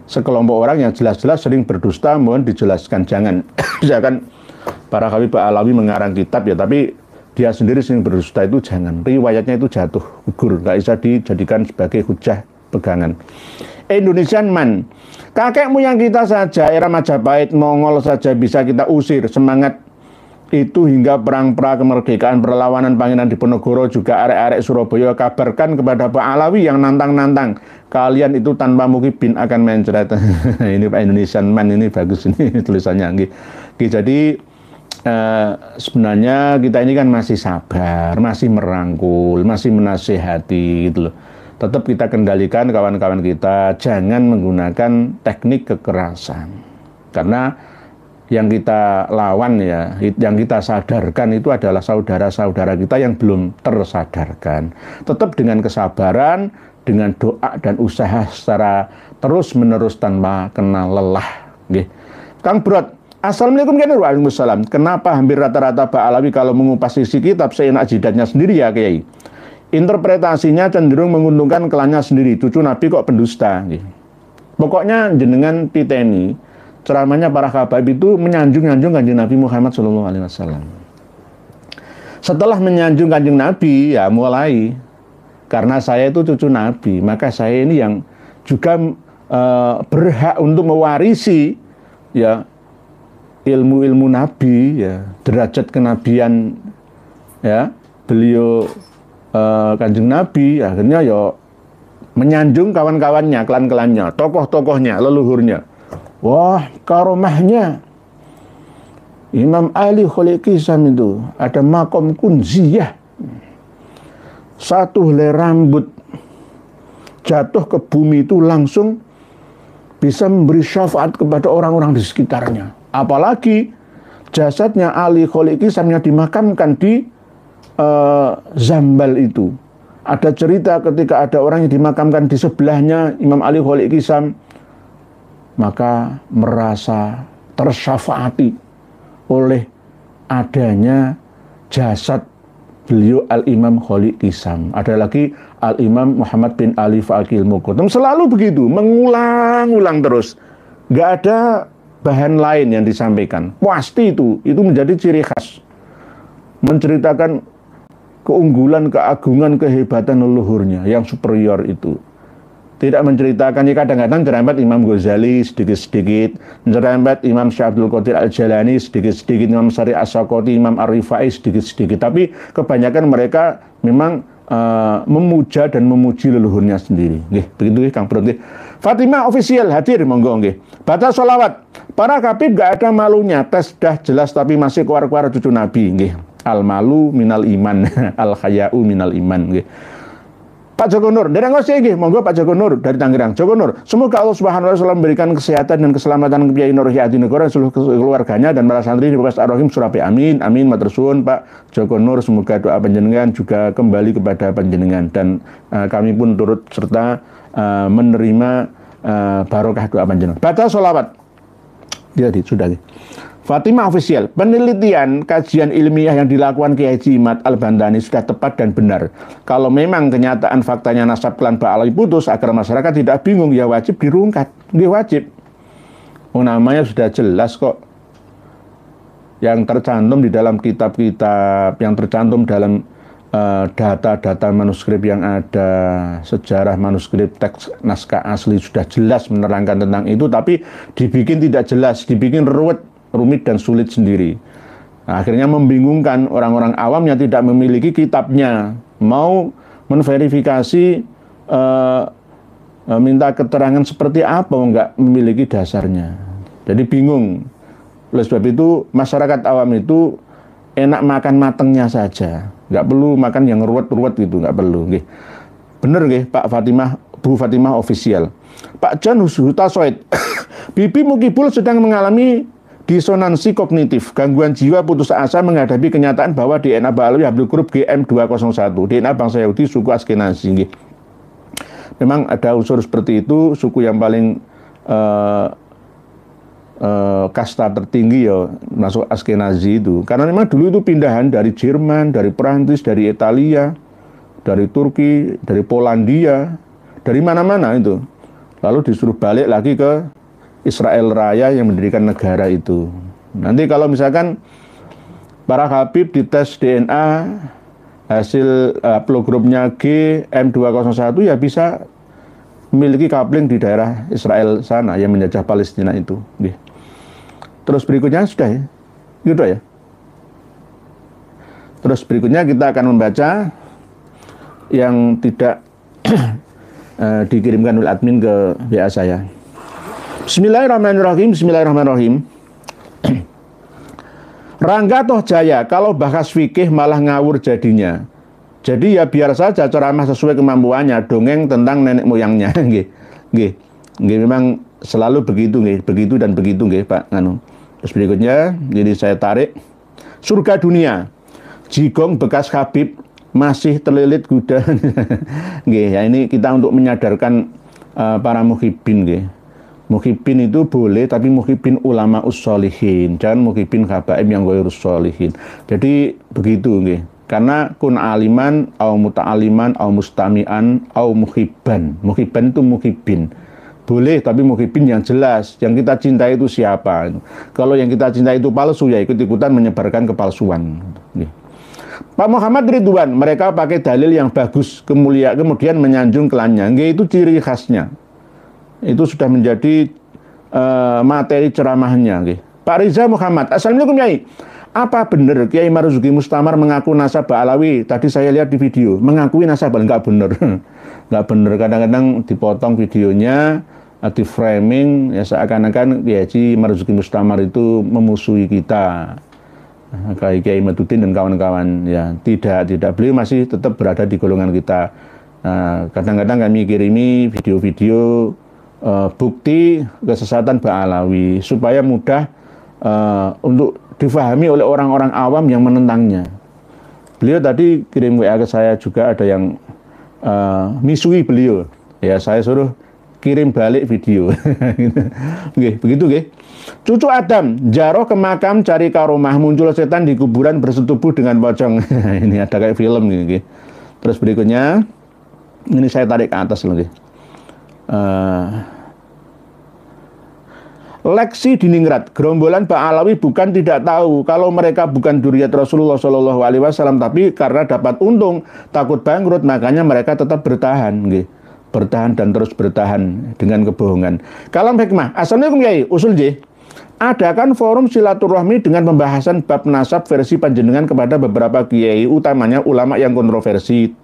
Sekelompok orang yang jelas-jelas sering berdusta, mohon dijelaskan. Jangan, misalkan para Habib Alawi mengarang kitab ya, tapi dia sendiri sering berdusta, itu jangan. Riwayatnya itu jatuh gugur, nggak bisa dijadikan sebagai hujah pegangan. Indonesian man, kakek moyang kita saja era Majapahit, Mongol saja bisa kita usir. Semangat itu hingga perang pra kemerdekaan perlawanan Pangeran Diponegoro, juga arek-arek Surabaya, kabarkan kepada Pak Alawi yang nantang-nantang, kalian itu tanpa mukibin akan mencret. Ini Pak Indonesian man, ini bagus ini tulisannya. Jadi sebenarnya kita ini kan masih sabar, masih merangkul, masih menasehati gitu loh. Tetap kita kendalikan kawan-kawan kita, jangan menggunakan teknik kekerasan. Karena yang kita lawan ya, yang kita sadarkan itu adalah saudara-saudara kita yang belum tersadarkan. Tetap dengan kesabaran, dengan doa dan usaha secara terus-menerus tanpa kenal lelah. Nggih. Kang Brot, assalamualaikum warahmatullahi wabarakatuh. Kenapa hampir rata-rata Pak Alawi kalau mengupas isi kitab seenak jidatnya sendiri ya Kiai? Interpretasinya cenderung menguntungkan klannya sendiri. Cucu Nabi kok pendusta. Nggih. Pokoknya jenengan titeni, ceramahnya para habaib itu menyanjung-nyanjung Kanjeng Nabi Muhammad SAW. Setelah menyanjung Kanjeng Nabi, ya mulai, karena saya itu cucu Nabi, maka saya ini yang juga berhak untuk mewarisi ya ilmu-ilmu Nabi, ya derajat kenabian ya beliau Kanjeng Nabi. Akhirnya ya menyanjung kawan-kawannya, klan-klannya, tokoh-tokohnya, leluhurnya. Wah, karomahnya Imam Ali Kholiqi Sam itu ada makom kunziyah. Satu helai rambut jatuh ke bumi itu langsung bisa memberi syafaat kepada orang-orang di sekitarnya. Apalagi jasadnya Ali Kholiqi Samnya dimakamkan di Zambal itu. Ada cerita ketika ada orang yang dimakamkan di sebelahnya Imam Ali Kholiqi Sam, maka merasa tersyafaati oleh adanya jasad beliau Al-Imam Kholiqi Sam. Ada lagi Al-Imam Muhammad bin Ali Faqih Muqaddam. Selalu begitu, mengulang-ulang terus. Nggak ada bahan lain yang disampaikan. Pasti itu menjadi ciri khas. Menceritakan keunggulan, keagungan, kehebatan leluhurnya yang superior itu. Tidak menceritakan, ya kadang-kadang nyerempet Imam Ghazali sedikit-sedikit, nyerempet Imam Syekh Abdul Qadir Al-Jalani sedikit-sedikit, Imam Syari As-Sakoti, Imam Ar-Rifai sedikit-sedikit. Tapi kebanyakan mereka memang memuja dan memuji leluhurnya sendiri. Nggih, begitu ya Kang Bro. Fatimah official hadir, monggo nggih. Baca sholawat. Para kabib gak ada malunya, tes dah jelas tapi masih keluar-keluar cucu Nabi. Nggih. Al-malu minal iman, al-khaya'u minal iman. Nggih. Pak Joko Nur, dari Ngosih nggih, monggo Pak Joko Nur dari Tangerang. Joko Nur, semoga Allah Subhanahu wa taala memberikan kesehatan dan keselamatan Kiai Nur Hadi Negara dan seluruh keluarganya dan para santri di Polres Ar-Rahim Surabaya. Amin. Amin matur suwun Pak Joko Nur, semoga doa panjenengan juga kembali kepada panjenengan dan kami pun turut serta menerima barokah doa panjenengan. Baca sholawat. Jadi sudah. Fatimah official, penelitian kajian ilmiah yang dilakukan Kiai Haji Imad Al-Bandani sudah tepat dan benar. Kalau memang kenyataan faktanya nasab klan Pak Alawi putus, agar masyarakat tidak bingung, ya wajib dirungkat. Dia wajib. Namanya sudah jelas kok. Yang tercantum di dalam kitab-kitab, yang tercantum dalam data-data manuskrip yang ada, sejarah manuskrip teks naskah asli sudah jelas menerangkan tentang itu, tapi dibikin tidak jelas, dibikin rumit dan sulit sendiri. Nah, akhirnya membingungkan orang-orang awam yang tidak memiliki kitabnya, mau menverifikasi minta keterangan seperti apa, enggak memiliki dasarnya. Jadi bingung. Oleh sebab itu masyarakat awam itu enak makan matengnya saja. Nggak perlu makan yang ruwet-ruwet gitu, nggak perlu. Nggih. Bener nggih, Pak Fatimah, Bu Fatimah official. Pak John Hutasoid, Bibi Mukibul sedang mengalami disonansi kognitif, gangguan jiwa putus asa menghadapi kenyataan bahwa DNA Ba'alawi Hablul Qurub GM201, DNA bangsa Yahudi suku Askenazi. Nggih. Memang ada unsur seperti itu, suku yang paling kasta tertinggi ya masuk Askenazi itu. Karena memang dulu itu pindahan dari Jerman, dari Perancis, dari Italia, dari Turki, dari Polandia, dari mana-mana itu. Lalu disuruh balik lagi ke Israel Raya yang mendirikan negara itu. Nanti kalau misalkan para habib dites DNA, hasil haplogrupnya GM201 ya bisa memiliki coupling di daerah Israel sana yang menjajah Palestina itu. Terus berikutnya sudah ya, gitu ya. Terus berikutnya kita akan membaca yang tidak dikirimkan oleh admin ke WA saya. Bismillahirrahmanirrahim. Bismillahirrahmanirrahim. Rangga toh jaya, kalau bahas fikih malah ngawur jadinya. Jadi ya biar saja ceramah sesuai kemampuannya, dongeng tentang nenek moyangnya. Nggih. Nggih. Nggih, memang selalu begitu nggih, begitu dan begitu nggih, Pak Nganu. Terus berikutnya, jadi saya tarik. Surga dunia. Jigong bekas Habib masih terlilit kuda. Nggih, ya ini kita untuk menyadarkan para muhibbin nggih. Muhibbin itu boleh, tapi muhibbin ulama ussolihin, jangan muhibbin habaib yang ghairus sholihin. Jadi begitu nggih. Karena kun aliman, au muta'aliman, au mustami'an, au muhibban. Muhibban itu muhibbin. Boleh, tapi muhibbin yang jelas. Yang kita cintai itu siapa? Kalau yang kita cintai itu palsu, ya ikut-ikutan menyebarkan kepalsuan. Nih. Pak Muhammad Ridwan, mereka pakai dalil yang bagus, kemudian menyanjung kelannya. Nggih, itu ciri khasnya. Itu sudah menjadi materi ceramahnya. Nggih. Pak Riza Muhammad, Assalamualaikum Yai. Apa benar Kiai Marzuki Mustamar mengaku nasab Ba'alawi? Tadi saya lihat di video, mengakui nasab, enggak benar. Enggak benar, kadang-kadang dipotong videonya, di framing, ya seakan-akan Kiai Marzuki Mustamar itu memusuhi kita. Kiai Maduddin dan kawan-kawan, ya tidak, beliau masih tetap berada di golongan kita. Kadang-kadang kami kirimi video-video bukti kesesatan Ba'alawi, supaya mudah untuk difahami oleh orang-orang awam yang menentangnya. Beliau tadi kirim WA ke saya juga, ada yang misui beliau. Ya saya suruh kirim balik video. Oke, begitu nggih. Cucu Adam, jaroh ke makam cari karomah, muncul setan di kuburan bersetubuh dengan pocong. Ini ada kayak film gitu. Terus berikutnya, ini saya tarik ke atas lagi. Leksi di Ningrat, gerombolan Ba'alawi bukan tidak tahu kalau mereka bukan dzurriyyat Rasulullah SAW, tapi karena dapat untung, takut bangkrut, makanya mereka tetap bertahan, gitu. Bertahan dan terus bertahan dengan kebohongan. Kalam hikmah. Assalamualaikum Yai, usul J. Adakan forum silaturahmi dengan pembahasan bab nasab versi panjenengan kepada beberapa kiai, utamanya ulama yang kontroversi.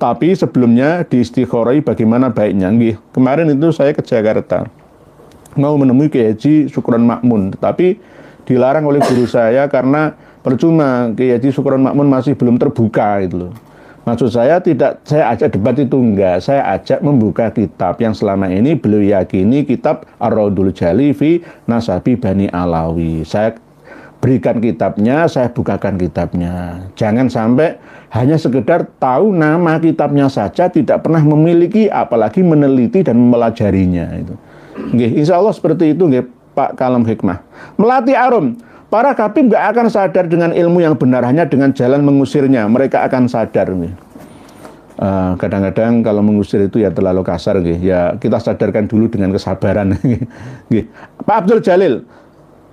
Tapi sebelumnya diistikhorai bagaimana baiknya. Nggih, kemarin itu saya ke Jakarta, mau menemui Kiai Haji Syukron Makmun, tetapi dilarang oleh guru saya karena percuma, Kiai Haji Syukron Makmun masih belum terbuka itu loh. Maksud saya tidak saya ajak debat itu enggak, saya ajak membuka kitab yang selama ini beliau yakini, kitab Ar-Raudul Jali fi Nasabi Bani Alawi. Saya berikan kitabnya, saya bukakan kitabnya. Jangan sampai hanya sekedar tahu nama kitabnya saja, tidak pernah memiliki, apalagi meneliti dan mempelajarinya itu. Nggih, insya Allah seperti itu nggih, Pak Kalam Hikmah. Melatih arum. Para kabim nggak akan sadar dengan ilmu yang benar, hanya dengan jalan mengusirnya. Mereka akan sadar. Kadang-kadang kalau mengusir itu ya terlalu kasar. Ya kita sadarkan dulu dengan kesabaran. Pak Abdul Jalil.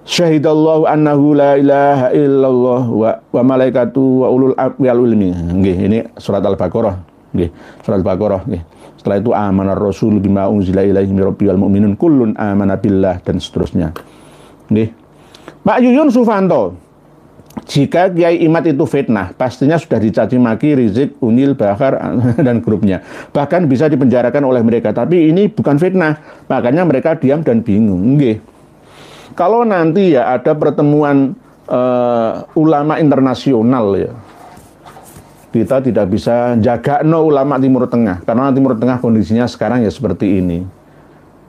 Syahidallahu annahu la ilaha illallah wa malaikatu wa ulul ilmi. Ini surat Al-Baqarah. Surat Al-Baqarah. Setelah itu amanar rasul bima unzila ilaihi mir rabbil mu'minun kullun amana billah, dan seterusnya. Pak Yuyun Sufanto, jika Kiai Imad itu fitnah, pastinya sudah dicaci maki Rizik, Unil, Bahar, dan grupnya. Bahkan bisa dipenjarakan oleh mereka. Tapi ini bukan fitnah, makanya mereka diam dan bingung. Nggih. Kalau nanti ya ada pertemuan ulama internasional ya. Kita tidak bisa jaga ulama Timur Tengah, karena Timur Tengah kondisinya sekarang ya seperti ini.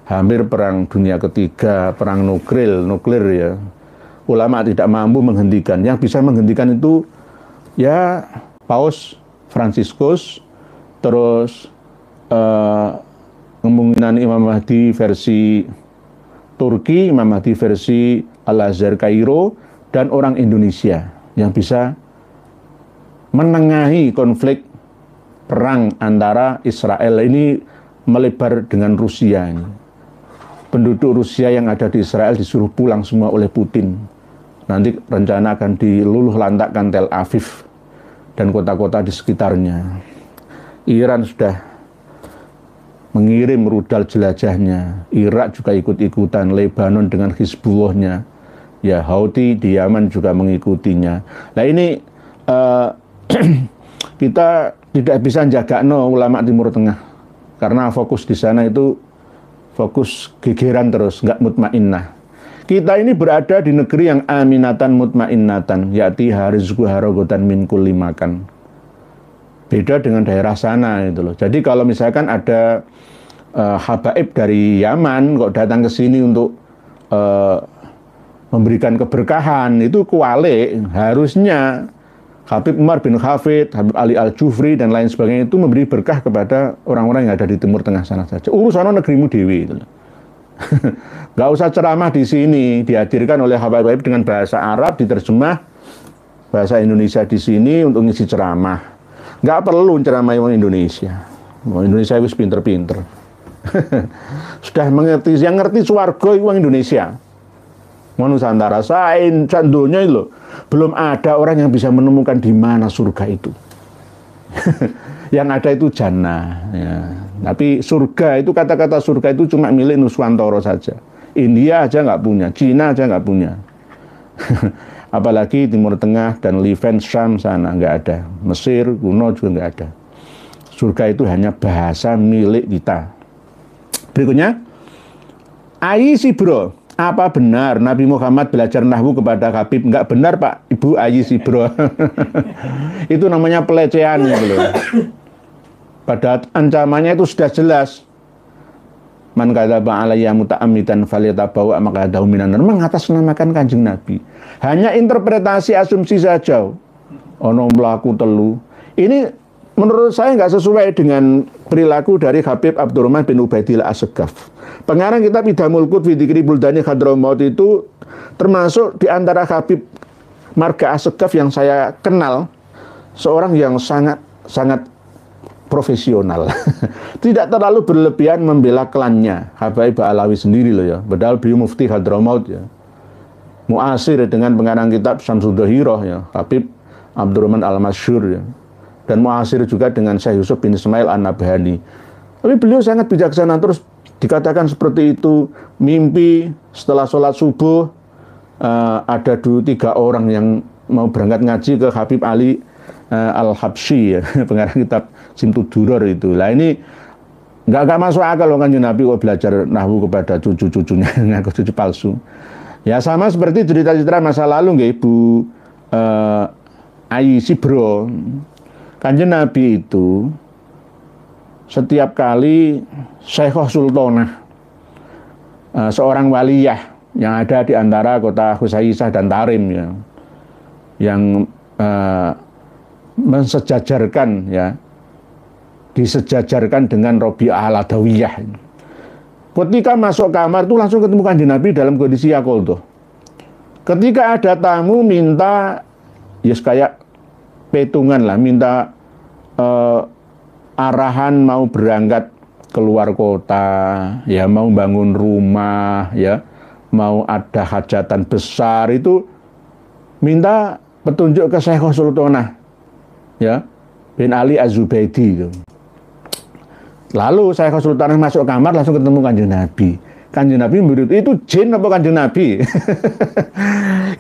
Hampir perang dunia ketiga, perang nuklir ya. Ulama tidak mampu menghentikan. Yang bisa menghentikan itu ya Paus Fransiskus, terus kemungkinan Imam Mahdi versi Turki, Imam Mahdi versi Al-Azhar Kairo, dan orang Indonesia yang bisa menengahi konflik perang antara Israel ini melebar dengan Rusia ini. Penduduk Rusia yang ada di Israel disuruh pulang semua oleh Putin. Nanti rencana akan diluluh lantakkan Tel Aviv dan kota-kota di sekitarnya. Iran sudah mengirim rudal jelajahnya. Irak juga ikut-ikutan. Lebanon dengan Hizbullahnya. Ya, Houthi di Yaman juga mengikutinya. Nah ini kita tidak bisa jaga ulama Timur Tengah. Karena fokus di sana itu fokus gegeran terus, nggak mutmainnah. Kita ini berada di negeri yang aminatan mutmainnatan, yaitu rizqu harogotan min kulli makan. Beda dengan daerah sana itu loh. Jadi kalau misalkan ada habaib dari Yaman kok datang ke sini untuk memberikan keberkahan, itu kualik. Harusnya Habib Umar bin Hafid, Habib Ali Al-Jufri dan lain sebagainya itu memberi berkah kepada orang-orang yang ada di Timur Tengah sana saja. Urusan negerimu dewi itu. Gak usah ceramah di sini, dihadirkan oleh Habib dengan bahasa Arab, diterjemah bahasa Indonesia di sini untuk ngisi ceramah. Gak perlu ceramah orang Indonesia. Orang Indonesia itu pinter-pinter. Sudah mengerti, yang ngerti swarga itu orang Indonesia. Nusantara, sain candunya itu loh. Belum ada orang yang bisa menemukan di mana surga itu. Yang ada itu jannah. Ya. Tapi surga itu, kata-kata surga itu cuma milik Nuswantoro saja. India aja nggak punya, Cina aja nggak punya. Apalagi Timur Tengah dan Levant, Syam sana nggak ada. Mesir kuno juga nggak ada. Surga itu hanya bahasa milik kita. Berikutnya, Aisi bro. Apa benar Nabi Muhammad belajar nahwu kepada Habib? Enggak benar Pak, Ibu Ayi Sibro. Itu namanya pelecehan gitu loh. Pada ancamannya itu sudah jelas. Man kadzaba alayya muta'ammidan falyatabawa maq'adahu minan nar, mengatasnamakan Kanjeng Nabi. Hanya interpretasi asumsi saja. Ono mlaku telu. Ini menurut saya nggak sesuai dengan perilaku dari Habib Abdurrahman bin Ubaidillah As-Segaf. Pengarang kitab Idhamul Qut fi Dzikri Buldani Hadramaut itu termasuk di antara Habib marga As-Segaf yang saya kenal, seorang yang sangat profesional. Tidak terlalu berlebihan membela klannya. Habaib Alawi sendiri loh ya. Padahal beliau mufti Hadramaut ya. Muasir dengan pengarang kitab Syamsuddhahirah ya, Habib Abdurrahman Al-Masyhur ya. Dan muasir juga dengan Syekh Yusuf bin Ismail An-Nabhani. Tapi beliau sangat bijaksana, terus dikatakan seperti itu, mimpi setelah sholat subuh ada 3 orang yang mau berangkat ngaji ke Habib Ali Al-Habsyi ya, pengarang kitab Simtud Duror itu. Lah ini nggak masuk akal kan Nabi kok belajar nahwu kepada cucu-cucunya, ngaku cucu palsu. Ya sama seperti cerita-cerita masa lalu nggih Ibu Ayi Sibro. Kanjeng Nabi itu setiap kali Syekhah Sultanah, seorang waliyah yang ada di antara kota Husaisah dan Tarim ya, yang mensejajarkan ya, disejajarkan dengan Rabi'ah Al-Adawiyah. Ketika masuk kamar itu langsung ketemu Kanjeng Nabi dalam kondisi yaqoldoh. Ketika ada tamu minta ya kayak petungan lah, minta arahan mau berangkat keluar kota, ya mau bangun rumah, ya mau ada hajatan besar, itu minta petunjuk ke Syekhah Sultanah, ya bin Ali Az-Zubaidi. Lalu Syekhah Sultanah masuk kamar langsung ketemu Kanjeng Nabi. Kanjeng Nabi menurut itu jin apa Kanjeng Nabi?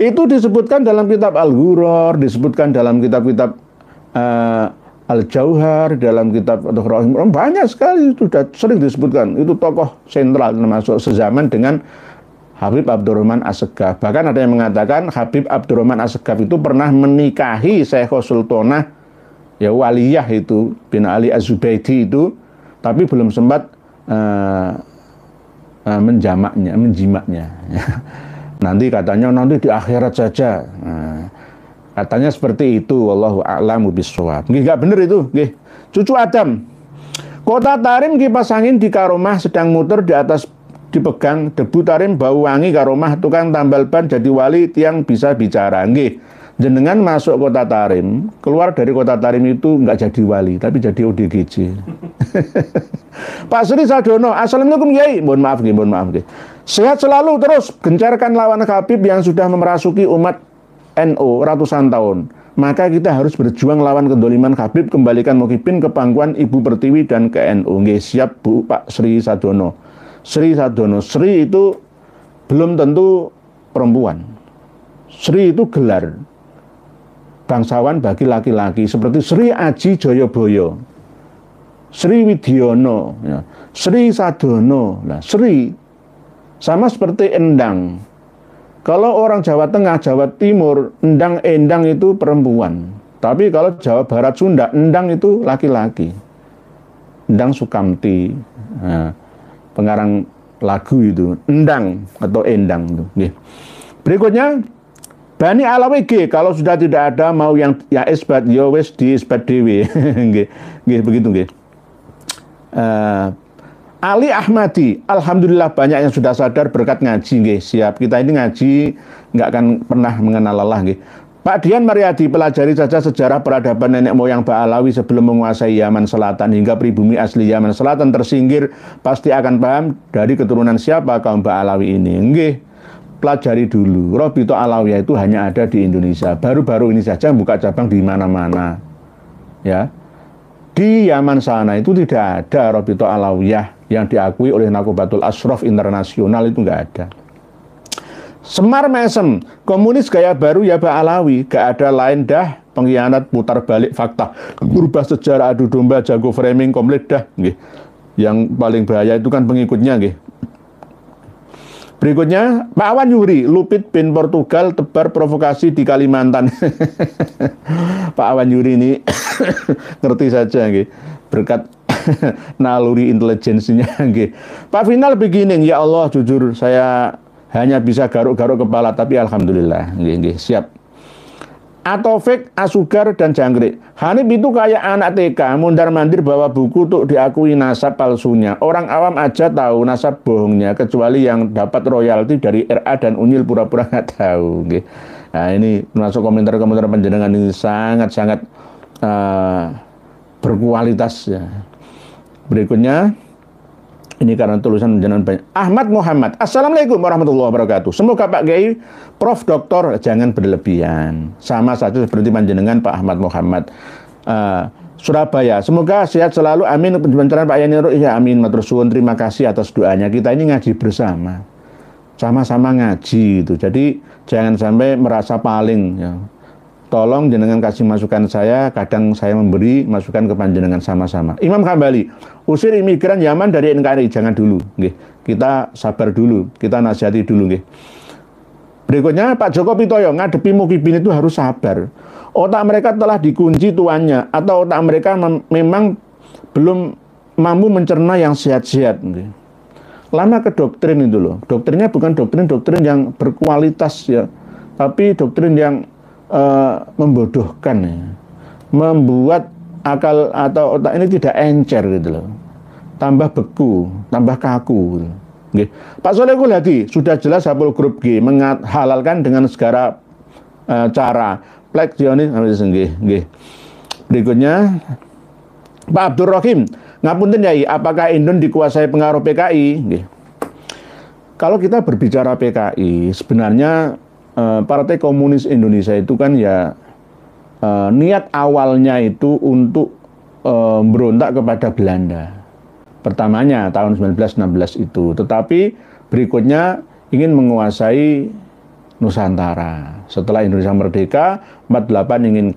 Itu disebutkan dalam kitab Al-Ghuror, disebutkan dalam kitab-kitab Al-Jauhar, dalam kitab Rahim, banyak sekali sudah sering disebutkan. Itu tokoh sentral termasuk sezaman dengan Habib Abdurrahman Assegaf. Bahkan ada yang mengatakan Habib Abdurrahman Assegaf itu pernah menikahi Syekhah Sultanah, ya waliyah itu, bin Ali Az-Zubaidi itu, tapi belum sempat menjimaknya. Nanti katanya nanti di akhirat saja. Katanya seperti itu, wallahu a'lamu bishawab. Nggih, enggak bener itu, nggih. Cucu Adam. Kota Tarim kipas angin di Karomah sedang muter di atas dipegang debu Tarim bau wangi Karomah tukang tambal ban jadi wali tiang bisa bicara. Nggih. Jenengan masuk Kota Tarim, keluar dari Kota Tarim itu enggak jadi wali, tapi jadi ODGJ. Pak Sri Sadono, assalamualaikum Kiai. Mohon maaf nggih. Sehat selalu terus, gencarkan lawan Habib yang sudah memerasuki umat NU ratusan tahun. Maka kita harus berjuang lawan kedoliman Habib, kembalikan Muhyiddin ke pangkuan Ibu Pertiwi dan ke NU. Nggih, siap Bu Pak Sri Sadono. Sri Sadono, Sri itu belum tentu perempuan. Sri itu gelar bangsawan bagi laki-laki, seperti Sri Aji Joyoboyo, Sri Widiono, ya. Sri Sadono. Nah, Sri sama seperti Endang. Kalau orang Jawa Tengah, Jawa Timur, endang itu perempuan. Tapi kalau Jawa Barat, Sunda, endang itu laki-laki. Endang Sukamti, nah, pengarang lagu itu, endang atau endang itu. Nih. Berikutnya, Bani Alawi G, kalau sudah tidak ada mau yang ya isbat, ya wes di isbat dewi. Nggih, begitu nggih. Ali Ahmadi, alhamdulillah banyak yang sudah sadar berkat ngaji, nggih. Siap, kita ini ngaji nggak akan pernah mengenal lelah, nggih. Pak Dian Mariadi, pelajari saja sejarah peradaban nenek moyang Ba'alawi sebelum menguasai Yaman Selatan hingga pribumi asli Yaman Selatan tersinggir, pasti akan paham dari keturunan siapa kaum Ba'alawi ini. Nggih, pelajari dulu. Robito Alawiyah itu hanya ada di Indonesia. Baru-baru ini saja buka cabang di mana-mana. Ya. Di Yaman sana itu tidak ada Robito Alawiyah yang diakui oleh Nakobatul Ashraf Internasional, itu nggak ada. Semar Mesem, komunis gaya baru ya Ba'alawi, gak ada lain dah, pengkhianat, putar balik fakta, berubah sejarah, adu domba, jago framing, komplit dah. Nggih. Yang paling bahaya itu kan pengikutnya, nggih. Berikutnya, Pak Wan Yuri, Lupit bin Portugal tebar provokasi di Kalimantan. Pak Wan Yuri ini ngerti saja, nggih. Berkat naluri intelijensinya, nggih. Pak Final begini, ya Allah, jujur saya hanya bisa garuk-garuk kepala, tapi alhamdulillah, nggih, siap. Ataufik, Asugar, dan Jangkrik. Hanif itu kayak anak TK, mondar-mandir bawa buku untuk diakui nasab palsunya. Orang awam aja tahu nasab bohongnya, kecuali yang dapat royalti dari RA dan Unyil pura-pura nggak tahu. Nggih. Nah, ini termasuk komentar-komentar panjenengan ini sangat-sangat berkualitas. Ya. Berikutnya, ini karena tulisan jenengan banyak. Ahmad Muhammad, assalamualaikum warahmatullahi wabarakatuh. Semoga Pak Kiai, Prof. Doktor jangan berlebihan. Sama saja seperti panjenengan Pak Ahmad Muhammad. Surabaya, semoga sehat selalu. Amin. Pencerahan Pak Yani Ruh, ya amin. Matur suwun, terima kasih atas doanya. Kita ini ngaji bersama, sama-sama ngaji itu. Jadi jangan sampai merasa paling. Ya. Tolong jenengan kasih masukan saya, kadang saya memberi masukan ke panjenengan sama-sama. Imam Kambali, usir imigran Yaman dari NKRI, jangan dulu, nggih. Kita sabar dulu, kita nasihati dulu, nggih. Berikutnya Pak Joko Pitoyo, ngadepi Muhyiddin itu harus sabar. Otak mereka telah dikunci tuannya, atau otak mereka memang belum mampu mencerna yang sehat-sehat, nggih. Lama ke doktrin itu loh. Doktrinnya bukan doktrin yang berkualitas ya, tapi doktrin yang membodohkan ya. Membuat akal atau otak ini tidak encer gitu loh. Tambah beku, tambah kaku gitu. Nggih. Pak Solehul Hadi, sudah jelas Hapul Grup G menghalalkan dengan segala cara. Pleksionis nggih. Berikutnya Pak Abdur Rahim, ngapunten Yai, apakah Indon dikuasai pengaruh PKI? Nggih. Kalau kita berbicara PKI, sebenarnya Partai Komunis Indonesia itu kan ya niat awalnya itu untuk berontak kepada Belanda. Pertamanya tahun 1916 itu, tetapi berikutnya ingin menguasai Nusantara. Setelah Indonesia merdeka, 48 ingin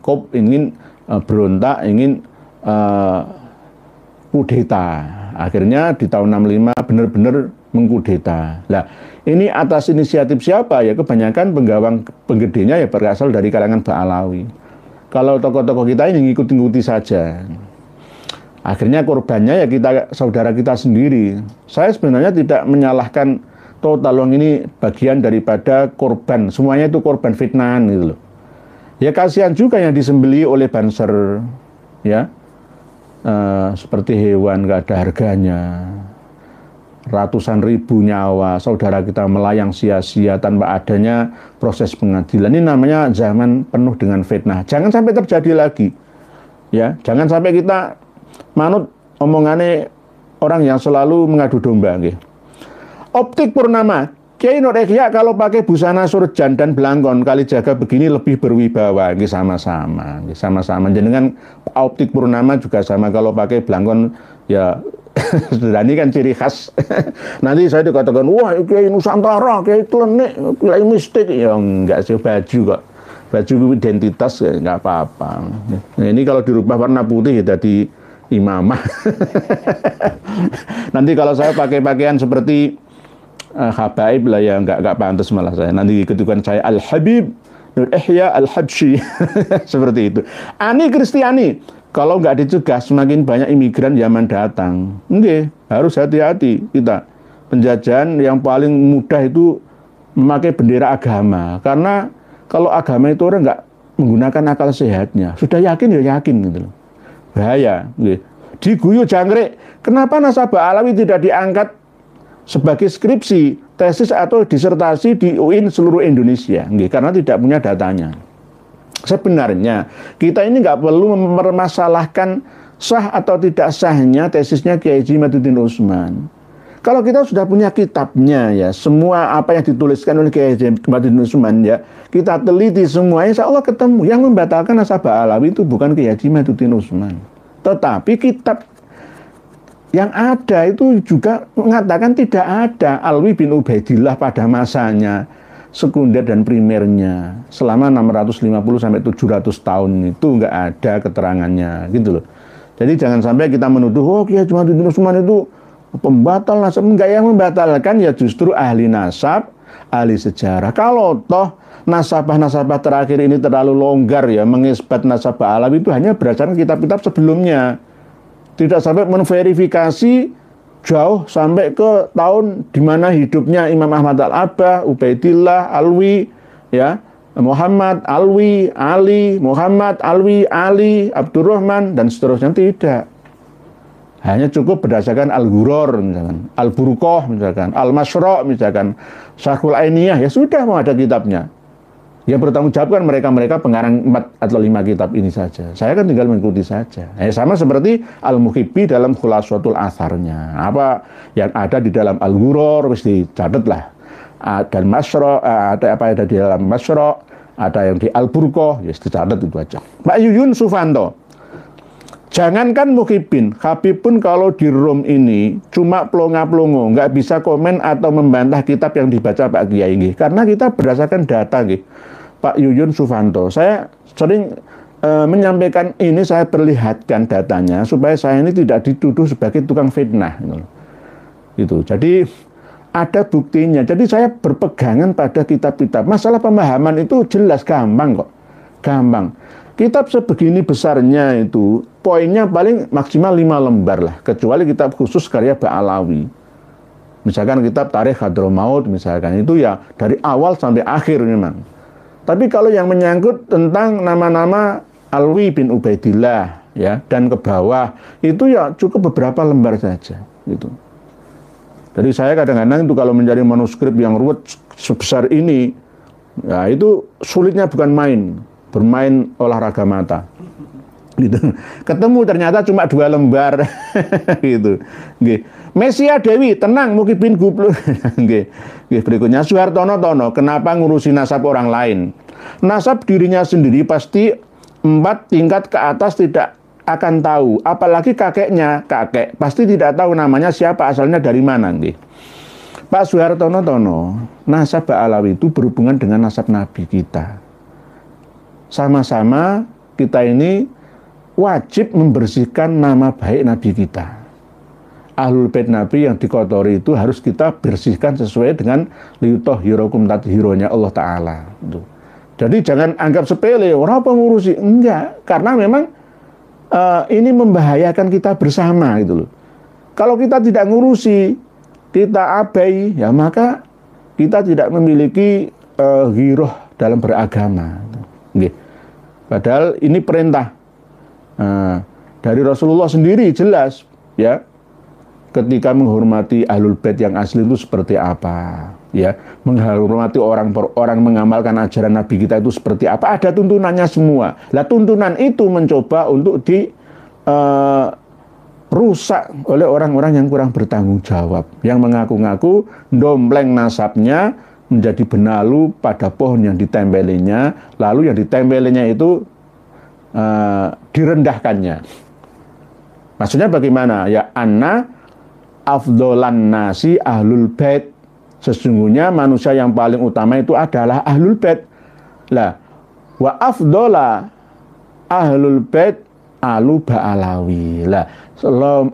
berontak, ingin kudeta. Akhirnya di tahun 65 benar-benar mengkudeta. Nah, ini atas inisiatif siapa? Ya kebanyakan penggawang penggedenya ya berasal dari kalangan Ba'alawi. Kalau tokoh-tokoh kita ini ngikut-ngikuti saja. Akhirnya korbannya ya kita, saudara kita sendiri. Saya sebenarnya tidak menyalahkan total, ini bagian daripada korban. Semuanya itu korban fitnahan gitu loh. Ya kasihan juga yang disembelih oleh Banser, ya. Seperti hewan gak ada harganya. Ratusan ribu nyawa saudara kita melayang sia-sia tanpa adanya proses pengadilan. Ini namanya zaman penuh dengan fitnah. Jangan sampai terjadi lagi. Ya, jangan sampai kita manut omongannya orang yang selalu mengadu domba. Okay. Optik Purnama, Kiai Nur Ihya kalau pakai busana surjan dan belangkon kali jaga begini lebih berwibawa. Okay, sama-sama. Okay, sama-sama. Jenengan optik Purnama juga sama, kalau pakai belangkon ya. Ini kan ciri khas. Nanti saya dikatakan, wah Kiai Nusantara, Kiai klenik, Kiai mistik. Ya enggak sih, baju kok. Baju identitas ya enggak apa-apa. Nah, ini kalau dirubah warna putih ya jadi imamah. Nanti kalau saya pakai pakaian seperti habaib lah ya enggak pantas malah saya. Nanti ketukan saya Al-Habib Nur Ihya Al-Habsyi. Seperti itu. Ani Kristiani. Kalau nggak dicegah, semakin banyak imigran Yaman datang. Nggih, harus hati-hati kita. Penjajahan yang paling mudah itu memakai bendera agama. Karena kalau agama itu orang nggak menggunakan akal sehatnya. Sudah yakin ya yakin gitu loh. Bahaya. Nggih. Diguyu jangkrik. Kenapa nasabah Alawi tidak diangkat sebagai skripsi, tesis atau disertasi di UIN seluruh Indonesia? Nggih, karena tidak punya datanya. Sebenarnya kita ini nggak perlu mempermasalahkan sah atau tidak sahnya tesisnya Kiai Haji Imaduddin Utsman. Kalau kita sudah punya kitabnya ya, semua apa yang dituliskan oleh Kiai Haji Imaduddin Utsman ya, kita teliti semua, insya Allah ketemu. Yang membatalkan nasabah Alawi itu bukan Kiai Haji Imaduddin Utsman, tetapi kitab yang ada itu juga mengatakan tidak ada Alwi bin Ubaidillah pada masanya. Sekunder dan primernya selama 650 sampai 700 tahun itu nggak ada keterangannya gitu loh. Jadi jangan sampai kita menuduh Kiai Haji Imaduddin Utsman itu pembatal nasab. Enggak, yang membatalkan ya justru ahli nasab, ahli sejarah. Kalau toh nasabah-nasabah terakhir ini terlalu longgar ya mengisbat nasabah Alawi itu hanya berdasarkan kitab-kitab sebelumnya. Tidak sampai memverifikasi jauh sampai ke tahun di mana hidupnya Imam Ahmad Al-Abbah, Ubaidillah, Alwi, ya, Muhammad, Alwi, Ali, Muhammad, Alwi, Ali, Abdurrahman, dan seterusnya. Tidak. Hanya cukup berdasarkan Al-Ghuror, misalkan, Al-Burqah, misalkan, Al-Masra', misalkan, Syahrul Ainiyah, ya sudah mau ada kitabnya. Yang bertanggung jawab kan mereka-mereka pengarang 4 atau 5 kitab ini saja. Saya kan tinggal mengikuti saja. Sama seperti Al-Muhibbi dalam Khulasatul Atharnya. Apa yang ada di dalam Al-Ghuror mesti dicatat lah. Dan Masra', ada apa yang ada di dalam Masra', ada yang di Al-Burqah, ya dicatat itu aja. Pak Yuyun Sufanto. Jangankan Muhibbin, Habib pun kalau di room ini cuma plonga-plongo, nggak bisa komen atau membantah kitab yang dibaca Pak Kiai nggih. Karena kita berdasarkan data nggih. Pak Yuyun Sufanto, saya sering menyampaikan ini, saya perlihatkan datanya supaya saya ini tidak dituduh sebagai tukang fitnah gitu. Jadi ada buktinya. Jadi saya berpegangan pada kitab-kitab. Masalah pemahaman itu jelas gampang kok. Gampang. Kitab sebegini besarnya itu poinnya paling maksimal 5 lembar lah, kecuali kitab khusus karya Ba'alawi. Misalkan kitab Tarikh Hadramaut misalkan, itu ya dari awal sampai akhir memang. Tapi kalau yang menyangkut tentang nama-nama Alwi bin Ubaidillah ya dan ke bawah itu ya cukup beberapa lembar saja gitu. Jadi saya kadang-kadang itu kalau mencari manuskrip yang ruwet sebesar ini, ya itu sulitnya bukan main, bermain olahraga mata. Gitu. Ketemu ternyata cuma 2 lembar gitu. Nggih. Mesia Dewi, tenang Muhyiddin Gublur. Nggih. Nggih, berikutnya Suhartono Tono, kenapa ngurusi nasab orang lain? Nasab dirinya sendiri pasti 4 tingkat ke atas tidak akan tahu, apalagi kakeknya, kakek pasti tidak tahu namanya siapa, asalnya dari mana nggih. Pak Suhartono Tono, nasab Ba'alawi itu berhubungan dengan nasab Nabi kita. Sama-sama kita ini wajib membersihkan nama baik Nabi kita. Ahlul Bait Nabi yang dikotori itu harus kita bersihkan sesuai dengan liyutahhirakum tathironya Allah Ta'ala. Jadi jangan anggap sepele, orang apa ngurusi. Enggak, karena memang ini membahayakan kita bersama gitu loh. Kalau kita tidak ngurusi, kita abai, ya maka kita tidak memiliki ghiroh dalam beragama. Padahal ini perintah dari Rasulullah sendiri jelas, ya, ketika menghormati Ahlul Bait yang asli itu seperti apa, ya, menghormati orang mengamalkan ajaran Nabi kita itu seperti apa, ada tuntunannya semua. Lah tuntunan itu mencoba untuk rusak oleh orang-orang yang kurang bertanggung jawab, yang mengaku-ngaku dompleng nasabnya menjadi benalu pada pohon yang ditempelinya, lalu yang ditempelinya itu direndahkannya. Maksudnya bagaimana? Ya, anna afdolan nasi ahlul bait. Sesungguhnya manusia yang paling utama itu adalah ahlul bait. Lah, wa afdola ahlul bait alu ba'alawi. Lah,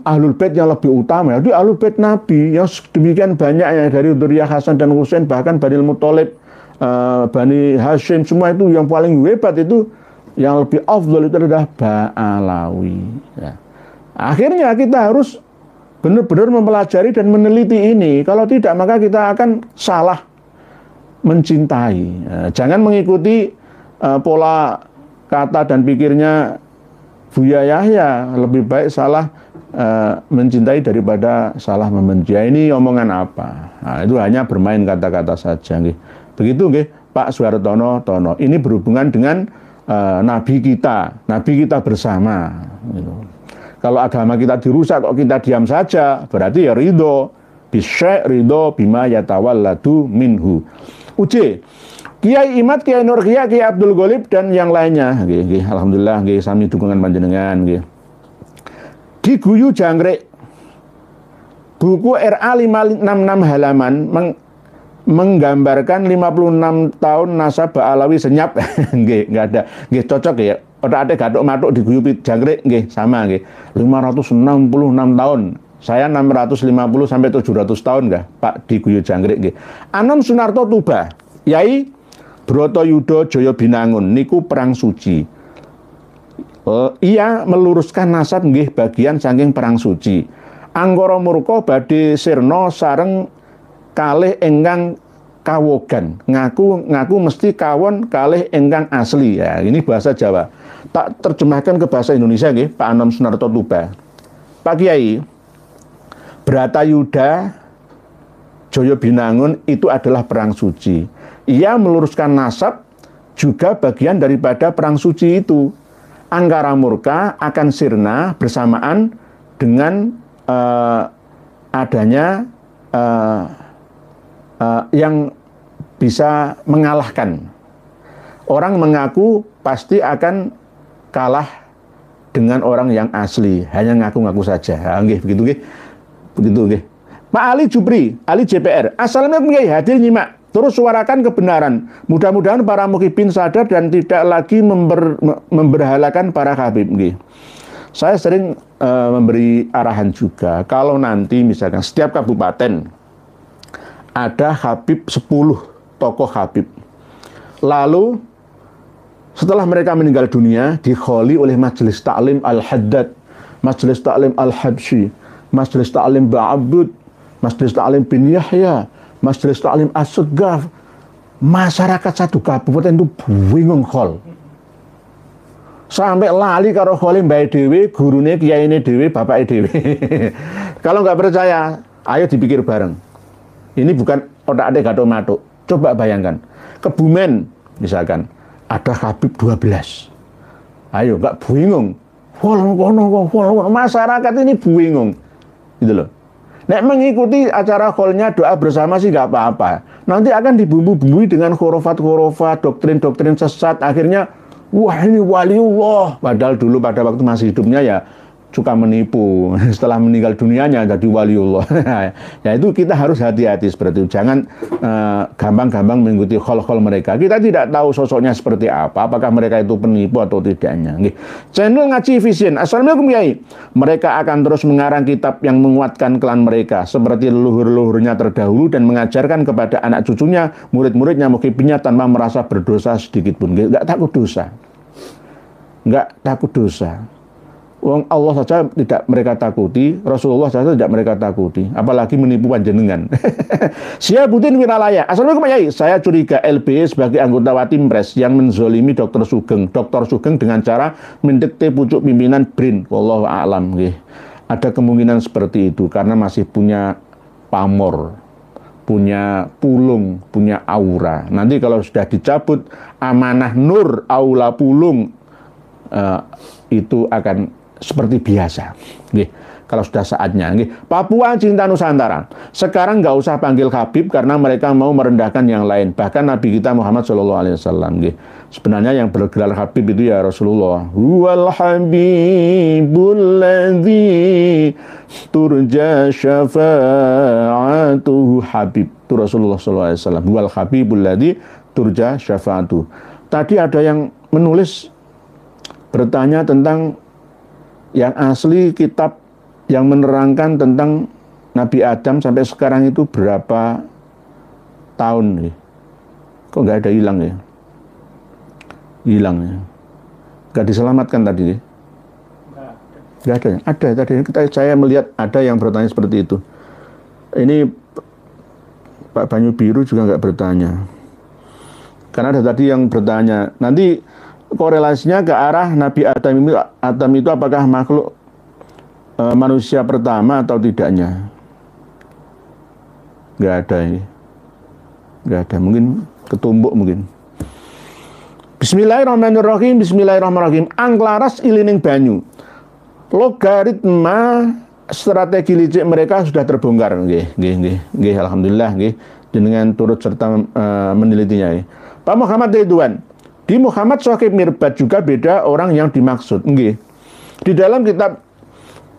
ahlul bait yang lebih utama itu ahlul bait Nabi yang demikian banyaknya, dari dzurriyyah Hasan dan Husain, bahkan Bani Muthalib, Bani Hashim, semua itu yang paling hebat itu, yang lebih afdol itu adalah ba'alawi. Ya. Akhirnya kita harus benar-benar mempelajari dan meneliti ini. Kalau tidak, maka kita akan salah mencintai. Jangan mengikuti pola kata dan pikirnya Buya Yahya, lebih baik salah mencintai daripada salah membenci. Ini omongan apa? Nah, itu hanya bermain kata-kata saja. Begitu Pak Suhartono Tono. Ini berhubungan dengan Nabi kita bersama. Gitu. Kalau agama kita dirusak, kok kita diam saja, berarti ya ridho. Bisyai ridho bima yatawalladu minhu. Uj, Kiai Imad, Kiai Nur Kiai, Kiai Abdul Ghalib, dan yang lainnya. Alhamdulillah, sami dukungan panjenengan. Diguyu Jangkrik. Buku RA 566 halaman menggambarkan 56 tahun nasab Ba'alawi senyap. Nggak ada. Cocok ya. Otak-atik gatuk-matuk diguyu Jangkrik, sama 566 tahun. Saya 650 sampai 700 tahun Pak diguyu Jangkrik. Anom Sunarto Tuba, Yai Bratayuda Jaya Binangun niku perang suci. Ia meluruskan nasab bagian saking perang suci. Anggara murka badhe sirna sareng kalih ingkang kawogan. Ngaku mesti kawon kalih ingkang asli. Ya, ini bahasa Jawa. Tak terjemahkan ke bahasa Indonesia Pak Anom Sunarto Tuba. Pak Kiai, Bratayuda Jaya Binangun itu adalah perang suci. Ia meluruskan nasab juga bagian daripada perang suci itu. Anggara murka akan sirna bersamaan dengan adanya yang bisa mengalahkan. Orang mengaku pasti akan kalah dengan orang yang asli, hanya ngaku-ngaku saja. Begitu. Pak Ali Jupri, Ali JPR. Assalamualaikum Kiai, hadir nyimak. Terus suarakan kebenaran. Mudah-mudahan para mukhibin sadar dan tidak lagi memberhalakan para habib. Saya sering memberi arahan juga. Kalau nanti misalkan setiap kabupaten ada habib 10 tokoh habib. Lalu setelah mereka meninggal dunia, dikholi oleh Majelis Ta'lim Al-Haddad, Majelis Ta'lim Al-Habsyi, Majelis Ta'lim Ba'abud, Majelis Ta'lim bin Yahya, Majelis Ta'lim As-Segaf. Masyarakat satu kabupaten itu bingung khol. Sampai lali karo kholi mbak dewe, gurune kiyaine dewe, bapak dewe. Kalau nggak percaya, ayo dipikir bareng. Ini bukan otak-atik gatuk-matuk. Coba bayangkan, Kebumen misalkan ada habib 12. Ayo, nggak bingung. Masyarakat ini bingung. Gitu loh. Nek mengikuti acara kholnya doa bersama sih nggak apa-apa. Nanti akan dibumbu-bumbui dengan khurafat-khurafat, doktrin-doktrin sesat. Akhirnya, wah ini waliullah. Padahal dulu pada waktu masih hidupnya ya suka menipu setelah meninggal dunianya jadi waliullah. Ya itu kita harus hati-hati seperti itu. Jangan gampang-gampang mengikuti khol-khol mereka. Kita tidak tahu sosoknya seperti apa, apakah mereka itu penipu atau tidaknya. Channel Ngaji Vision. Assalamualaikum Kiai. Mereka akan terus mengarang kitab yang menguatkan klan mereka seperti leluhur-leluhurnya terdahulu dan mengajarkan kepada anak cucunya, murid-muridnya, mukhibinya tanpa merasa berdosa sedikit pun. Nggak takut dosa. Nggak takut dosa. Wong Allah saja tidak mereka takuti, Rasulullah saja tidak mereka takuti, apalagi menipu panjenengan. Siabuddin Wiralaya. Assalamualaikum Pak Yai. Saya curiga LBE sebagai anggota Watimpres yang menzolimi Dr. Sugeng. Dr. Sugeng dengan cara mendikte pucuk pimpinan BRIN. Wallahu a'lam. Ada kemungkinan seperti itu karena masih punya pamor, punya pulung, punya aura. Nanti kalau sudah dicabut amanah nur aula pulung, itu akan seperti biasa. Kalau sudah saatnya. Papua Cinta Nusantara. Sekarang nggak usah panggil Habib karena mereka mau merendahkan yang lain. Bahkan Nabi kita Muhammad SAW. Sebenarnya yang bergelar Habib itu ya Rasulullah. Huwal Habibul ladzi turja syafa'atuhu Habib. Itu Rasulullah SAW. Huwal Habibul ladzi turja syafa'atuhu. Tadi ada yang menulis bertanya tentang yang asli kitab yang menerangkan tentang Nabi Adam sampai sekarang itu berapa tahun. Kok nggak ada hilang ya? Hilang ya? Nggak diselamatkan tadi. Nggak ada. Ada tadi. Saya melihat ada yang bertanya seperti itu. Ini Pak Banyu Biru juga nggak bertanya. Karena ada tadi yang bertanya. Nanti korelasinya ke arah Nabi Adam itu apakah makhluk manusia pertama atau tidaknya? Nggak ada ini. Nggak ada. Mungkin ketumbuk mungkin. Bismillahirrahmanirrahim. Bismillahirrahmanirrahim. Angklaras ilining banyu. Logaritma strategi licik mereka sudah terbongkar. Nggih, alhamdulillah nggih. Dengan turut serta menelitinya. Pak Muhammad Ridwan. Di Muhammad Shokib Mirbat juga beda orang yang dimaksud. Nggih. Di dalam kitab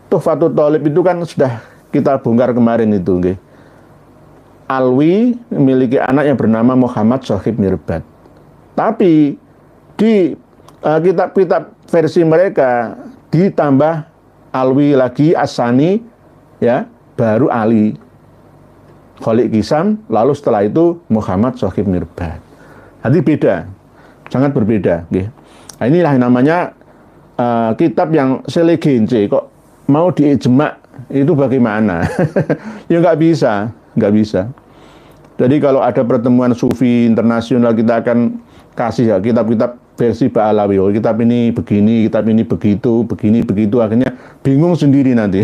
Tuhfatul Thalib itu kan sudah kita bongkar kemarin itu. Nggih. Alwi memiliki anak yang bernama Muhammad Shokib Mirbat. Tapi di kitab-kitab versi mereka ditambah Alwi lagi Asani, ya, baru Ali. Kholik Kisam, lalu setelah itu Muhammad Shokib Mirbat. Jadi beda. Sangat berbeda. Nah, inilah yang namanya kitab yang selegence. Kok mau diijma itu bagaimana? Ya nggak bisa. Jadi kalau ada pertemuan sufi internasional kita akan kasih ya kitab-kitab versi Ba'alawi. Oh, kitab ini begini, kitab ini begitu, begini begitu. Akhirnya bingung sendiri nanti.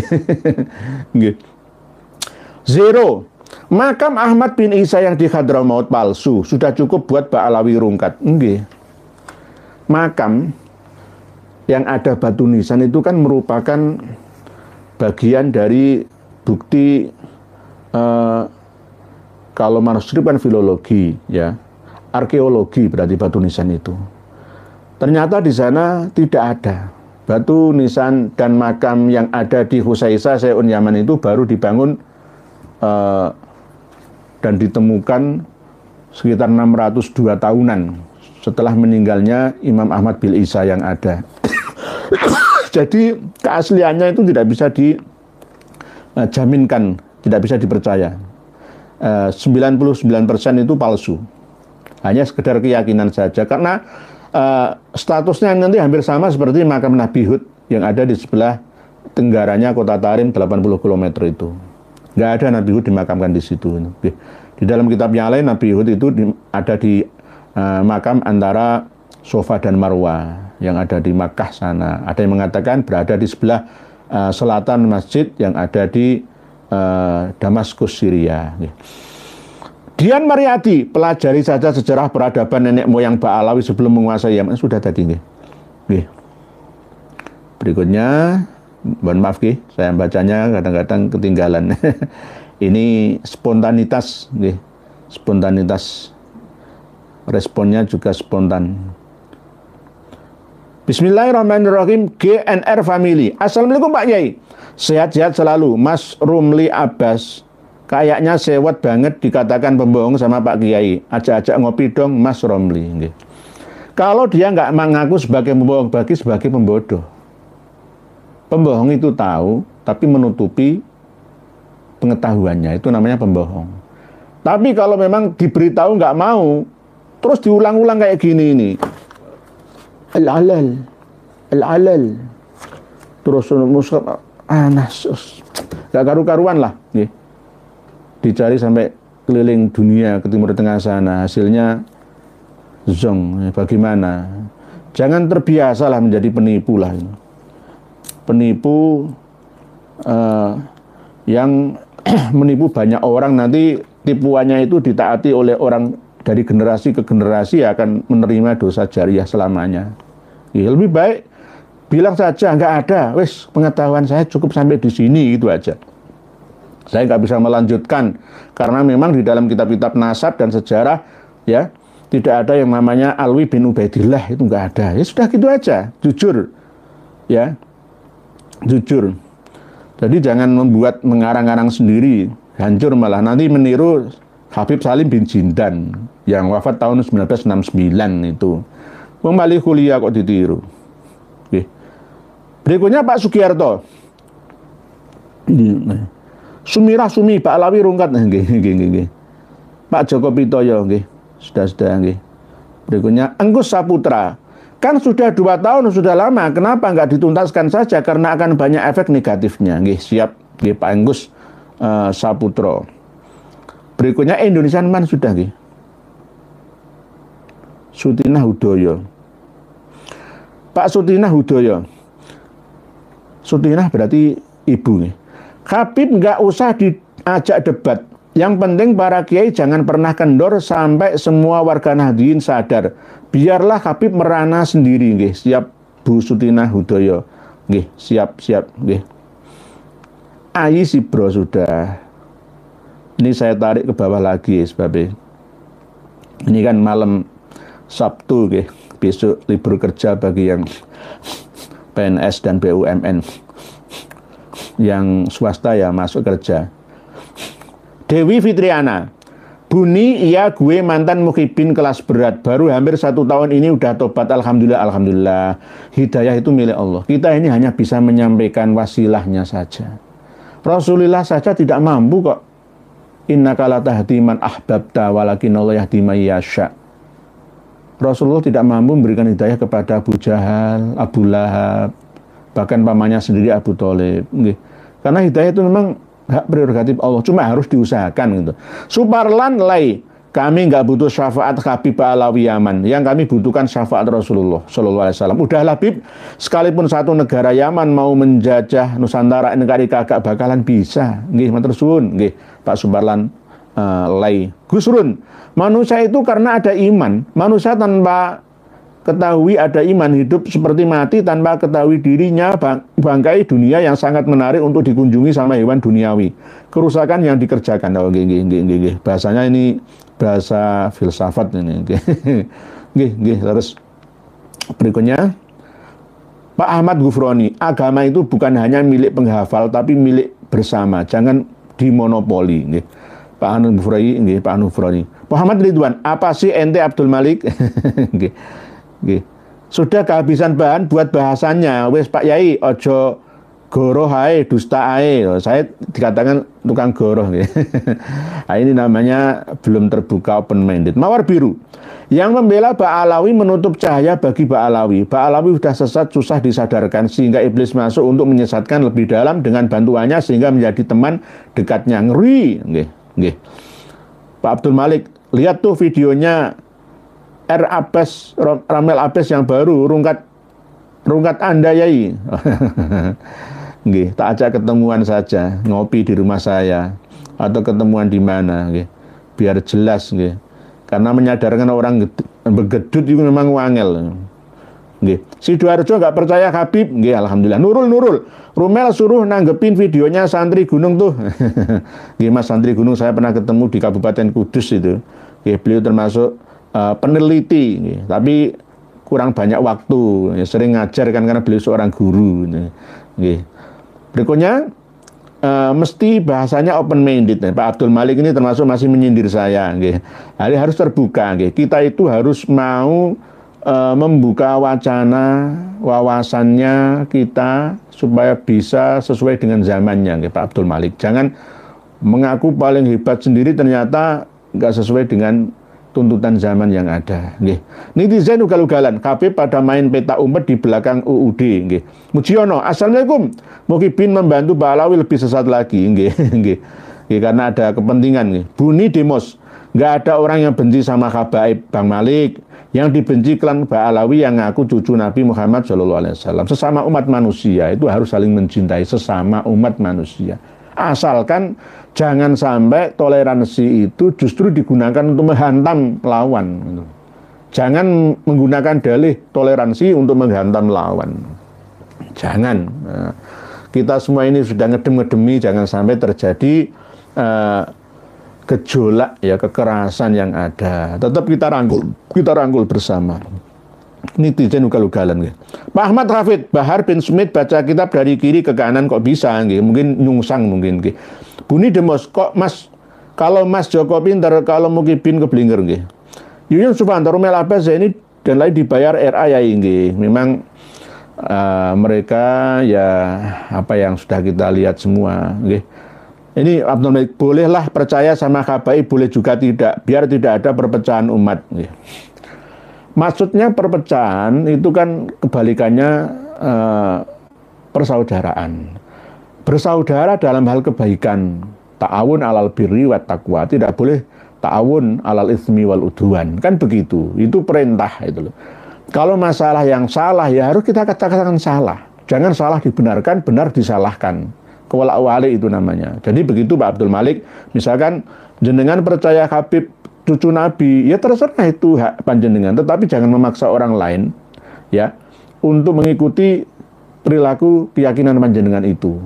Zero. Makam Ahmad bin Isa yang di Hadramaut palsu. Sudah cukup buat Ba'alawi rungkat. Nggih. Makam yang ada batu nisan itu kan merupakan bagian dari bukti kalau manuskrip kan filologi, ya, arkeologi berarti batu nisan itu. Ternyata di sana tidak ada batu nisan dan makam yang ada di Husaisa Seun Yaman itu baru dibangun dan ditemukan sekitar 602 tahunan setelah meninggalnya Imam Ahmad bin Isa yang ada. Jadi keasliannya itu tidak bisa dijaminkan, tidak bisa dipercaya. 99% itu palsu. Hanya sekedar keyakinan saja. Karena statusnya nanti hampir sama seperti makam Nabi Hud yang ada di sebelah tenggaranya kota Tarim 80 km itu. Nggak ada Nabi Hud dimakamkan di situ. Di dalam kitab yang lain Nabi Hud itu ada di makam antara Sofa dan Marwa yang ada di Makkah sana. Ada yang mengatakan berada di sebelah selatan masjid yang ada di Damaskus, Syria. Dian Mariadi, pelajari saja sejarah peradaban nenek moyang Ba'alawi sebelum menguasai Yaman. Sudah tadi nih. Berikutnya, mohon maaf saya bacanya kadang-kadang ketinggalan. Ini spontanitas, spontanitas. Responnya juga spontan. Bismillahirrahmanirrahim. GNR Family. Assalamualaikum Pak Yai. Sehat-sehat selalu. Mas Rumli Abbas. Kayaknya sewot banget dikatakan pembohong sama Pak Kiai. Ajak-ajak ngopi dong Mas Romli. Nggih. Kalau dia nggak mengaku sebagai pembohong, bagi sebagai pembodoh. Pembohong itu tahu, tapi menutupi pengetahuannya. Itu namanya pembohong. Tapi kalau memang diberitahu nggak mau, terus diulang-ulang kayak gini ini. Al-alal. Al-alal. Terus nasus. Gak karu-karuan lah. Nih. Dicari sampai keliling dunia ke Timur Tengah sana. Hasilnya zong. Bagaimana? Jangan terbiasalah menjadi penipu lah. Penipu yang menipu banyak orang, nanti tipuannya itu ditaati oleh orang dari generasi ke generasi, akan menerima dosa jariah selamanya. Ya, lebih baik bilang saja nggak ada, wes pengetahuan saya cukup sampai di sini, gitu aja. Saya nggak bisa melanjutkan karena memang di dalam kitab-kitab nasab dan sejarah ya tidak ada yang namanya Alwi bin Ubaidillah, itu nggak ada. Ya sudah gitu aja, jujur ya, jujur. Jadi jangan membuat mengarang-arang sendiri, hancur malah nanti meniru Habib Salim bin Jindan yang wafat tahun 1969 itu. Kembali kuliah kok ditiru. Oke. Berikutnya Pak Sugiarto. Sumirah Sumi Pak Alawi Rungkat. Nggih. Pak Joko Pitoyo nggih. Sudah nggih. Berikutnya Enggus Saputra. Kan sudah 2 tahun, sudah lama. Kenapa nggak dituntaskan saja? Karena akan banyak efek negatifnya. Nggih, siap. Nggih, Pak Enggus Saputro. Berikutnya Indonesian Man sudah nggih. Sutinah Hudoyo. Pak Sutinah Hudoyo. Sutinah berarti ibu nih. Habib nggak usah diajak debat. Yang penting para kiai jangan pernah kendor sampai semua warga Nahdliyin sadar. Biarlah Habib merana sendiri nggih. Siap Bu Sutinah Hudoyo. Nggih, siap nggih. Ayi Sibro sudah. Ini saya tarik ke bawah lagi sebabnya. Ini kan malam Sabtu nggih. Besok libur kerja bagi yang PNS dan BUMN. Yang swasta ya masuk kerja. Dewi Fitriana. Buni, iya gue mantan mukhibin kelas berat. Baru hampir 1 tahun ini udah tobat. Alhamdulillah. Hidayah itu milik Allah. Kita ini hanya bisa menyampaikan wasilahnya saja. Rasulullah saja tidak mampu kok. Innaka la tahdi man ahbabta walakin Allah yahdi man yasha. Rasulullah tidak mampu memberikan hidayah kepada Abu Jahal, Abu Lahab, bahkan pamannya sendiri Abu Thalib. Karena hidayah itu memang hak prerogatif Allah, cuma harus diusahakan gitu. Suparlan Lai, kami nggak butuh syafaat Habib Alawi Yaman, yang kami butuhkan syafaat Rasulullah Shallallahu Alaihi Wasallam. Udah Habib, sekalipun satu negara Yaman mau menjajah Nusantara, negara kagak bakalan bisa. Nggih, matur suwun, nggih, Pak Suparlan Lai. Gusrun, manusia itu karena ada iman. Manusia tanpa ketahui ada iman, hidup seperti mati tanpa ketahui dirinya, bangkai dunia yang sangat menarik untuk dikunjungi sama hewan duniawi. Kerusakan yang dikerjakan. Oh, nggih. Bahasanya ini bahasa filsafat ini. Nggih. Terus berikutnya Pak Ahmad Gufroni, agama itu bukan hanya milik penghafal tapi milik bersama. Jangan dimonopoli. Nggih. Pak Anu Gufroni, nggih, Pak Anu Gufroni. Muhammad Ridwan, apa sih ente Abdul Malik? Nggih. Sudah kehabisan bahan buat bahasannya. Wes Pak Yai, ojo goroh ae, dusta ae. Saya dikatakan tukang goroh. Nah, ini namanya belum terbuka open minded. Mawar Biru, yang membela Pak Alawi menutup cahaya bagi Pak Alawi. Pak Alawi sudah sesat, susah disadarkan, sehingga iblis masuk untuk menyesatkan lebih dalam dengan bantuannya, sehingga menjadi teman dekatnya. Ngeri. Nggih. Pak Abdul Malik, lihat tuh videonya Ramel Abbas yang baru, rungkat Anda Yai. Nggih, tak ajak ketemuan saja, ngopi di rumah saya atau ketemuan di mana, nggih. Biar jelas, nggih. Karena menyadarkan orang begedut itu memang wangel. Nggih. Sidoarjo nggak percaya Habib, nggih, alhamdulillah. Nurul, Rumel suruh nanggepin videonya santri gunung tuh. Nggih, Mas santri gunung saya pernah ketemu di Kabupaten Kudus itu. Nggih, beliau termasuk peneliti, nggih. Tapi kurang banyak waktu, ya, sering ngajar kan karena beliau seorang guru. Nggih. Berikutnya mesti bahasanya open minded. Pak Abdul Malik ini termasuk masih menyindir saya. Nggih. Jadi harus terbuka. Nggih. Kita itu harus mau membuka wacana wawasannya kita supaya bisa sesuai dengan zamannya, nggih, Pak Abdul Malik. Jangan mengaku paling hebat sendiri ternyata nggak sesuai dengan tuntutan zaman yang ada. Nggih. Netizen ugal-ugalan, kabeh pada main peta umpet di belakang UUD. Nggih. Mujiono, assalamualaikum. Mugi bin membantu Pak Alawi lebih sesat lagi. Nggih. Nggih. Nggih, karena ada kepentingan. Nggih. Buni Demos, nggak ada orang yang benci sama Habaib Bang Malik. Yang dibenci klan Pak Alawi yang ngaku cucu Nabi Muhammad SAW. Sesama umat manusia itu harus saling mencintai, sesama umat manusia. Asalkan jangan sampai toleransi itu justru digunakan untuk menghantam lawan. Jangan menggunakan dalih toleransi untuk menghantam lawan. Jangan. Kita semua ini sudah ngedem-ngedemi, jangan sampai terjadi gejolak, ya, kekerasan yang ada. Tetap kita rangkul bersama. Netizen ugal-ugalan, nggih. Pak Ahmad Hafid, Bahar bin Sumit baca kitab dari kiri ke kanan kok bisa, nggih. Mungkin nyungsang mungkin, nggih. Buni Demos, kok Mas, kalau Mas Joko pintar, kalau Mukibin keblinger, nggih. Yuyun Subanto, Rumel Abbas ini dan lain dibayar RA ya, nggih. Memang mereka ya apa yang sudah kita lihat semua, nggih. Ini Abdul Malik, bolehlah percaya sama Habaib, boleh juga tidak, biar tidak ada perpecahan umat. Nggih. Maksudnya perpecahan itu kan kebalikannya persaudaraan. Bersaudara dalam hal kebaikan, ta'awun alal birri wat taqwa, tidak boleh ta'awun alal ismi wal udwan. Kan begitu. Itu perintah itu loh. Kalau masalah yang salah ya harus kita katakan salah. Jangan salah dibenarkan, benar disalahkan. Kewala-wali itu namanya. Jadi begitu Pak Abdul Malik, misalkan jenengan percaya Habib cucu Nabi, ya terserah itu hak panjenengan, tetapi jangan memaksa orang lain ya untuk mengikuti perilaku keyakinan panjenengan itu.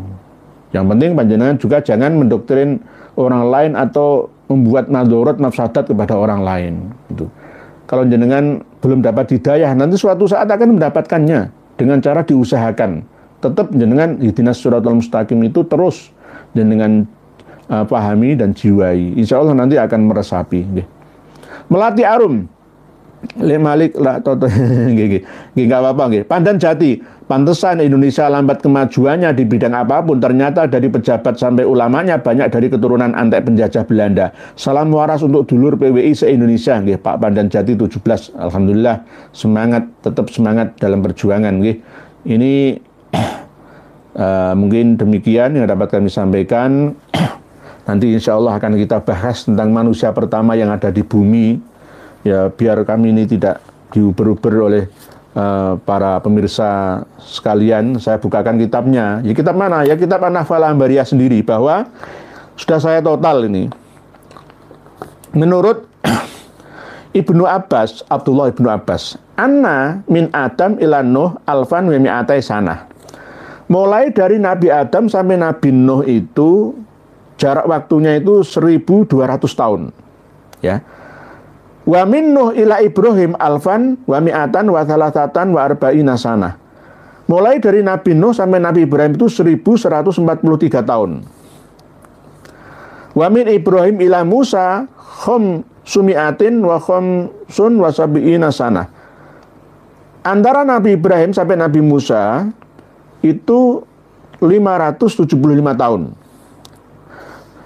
Yang penting panjenengan juga jangan mendoktrin orang lain atau membuat madorot mafsadat kepada orang lain gitu. Kalau jenengan belum dapat hidayah, nanti suatu saat akan mendapatkannya dengan cara diusahakan. Tetap jenengan ihdinas siratal mustaqim itu terus jenengan pahami dan jiwai. Insya Allah nanti akan meresapi. Melati Arum, Le Malik lah toto, nggak apa-apa, nggih. Pandan Jati, pantesan Indonesia lambat kemajuannya di bidang apapun. Ternyata dari pejabat sampai ulamanya banyak dari keturunan antek penjajah Belanda. Salam waras untuk dulur PWI se-Indonesia, nggih. Pak Pandan Jati 17. Alhamdulillah, semangat, tetap semangat dalam perjuangan, nggih. Ini mungkin demikian yang dapat kami sampaikan. Nanti insya Allah akan kita bahas tentang manusia pertama yang ada di bumi. Ya, biar kami ini tidak diuber-uber oleh para pemirsa sekalian. Saya bukakan kitabnya. Ya, kitab mana? Ya, kitab An-Nahfal Ambariyah sendiri, bahwa sudah saya total ini. Menurut Ibnu Abbas, Abdullah Ibnu Abbas, anna min Adam ila Nuh alfan wa mi'atai sanah. Mulai dari Nabi Adam sampai Nabi Nuh itu jarak waktunya itu 1200 tahun. Ya. Wa min Nuh ila Ibrahim alfan wa mi'atan wa thalathatan wa arba'ina sanah. Mulai dari Nabi Nuh sampai Nabi Ibrahim itu 1143 tahun. Wa min Ibrahim ila Musa sumi'atin wa khamsun wa sabi'ina sanah. Antara Nabi Ibrahim sampai Nabi Musa itu 575 tahun.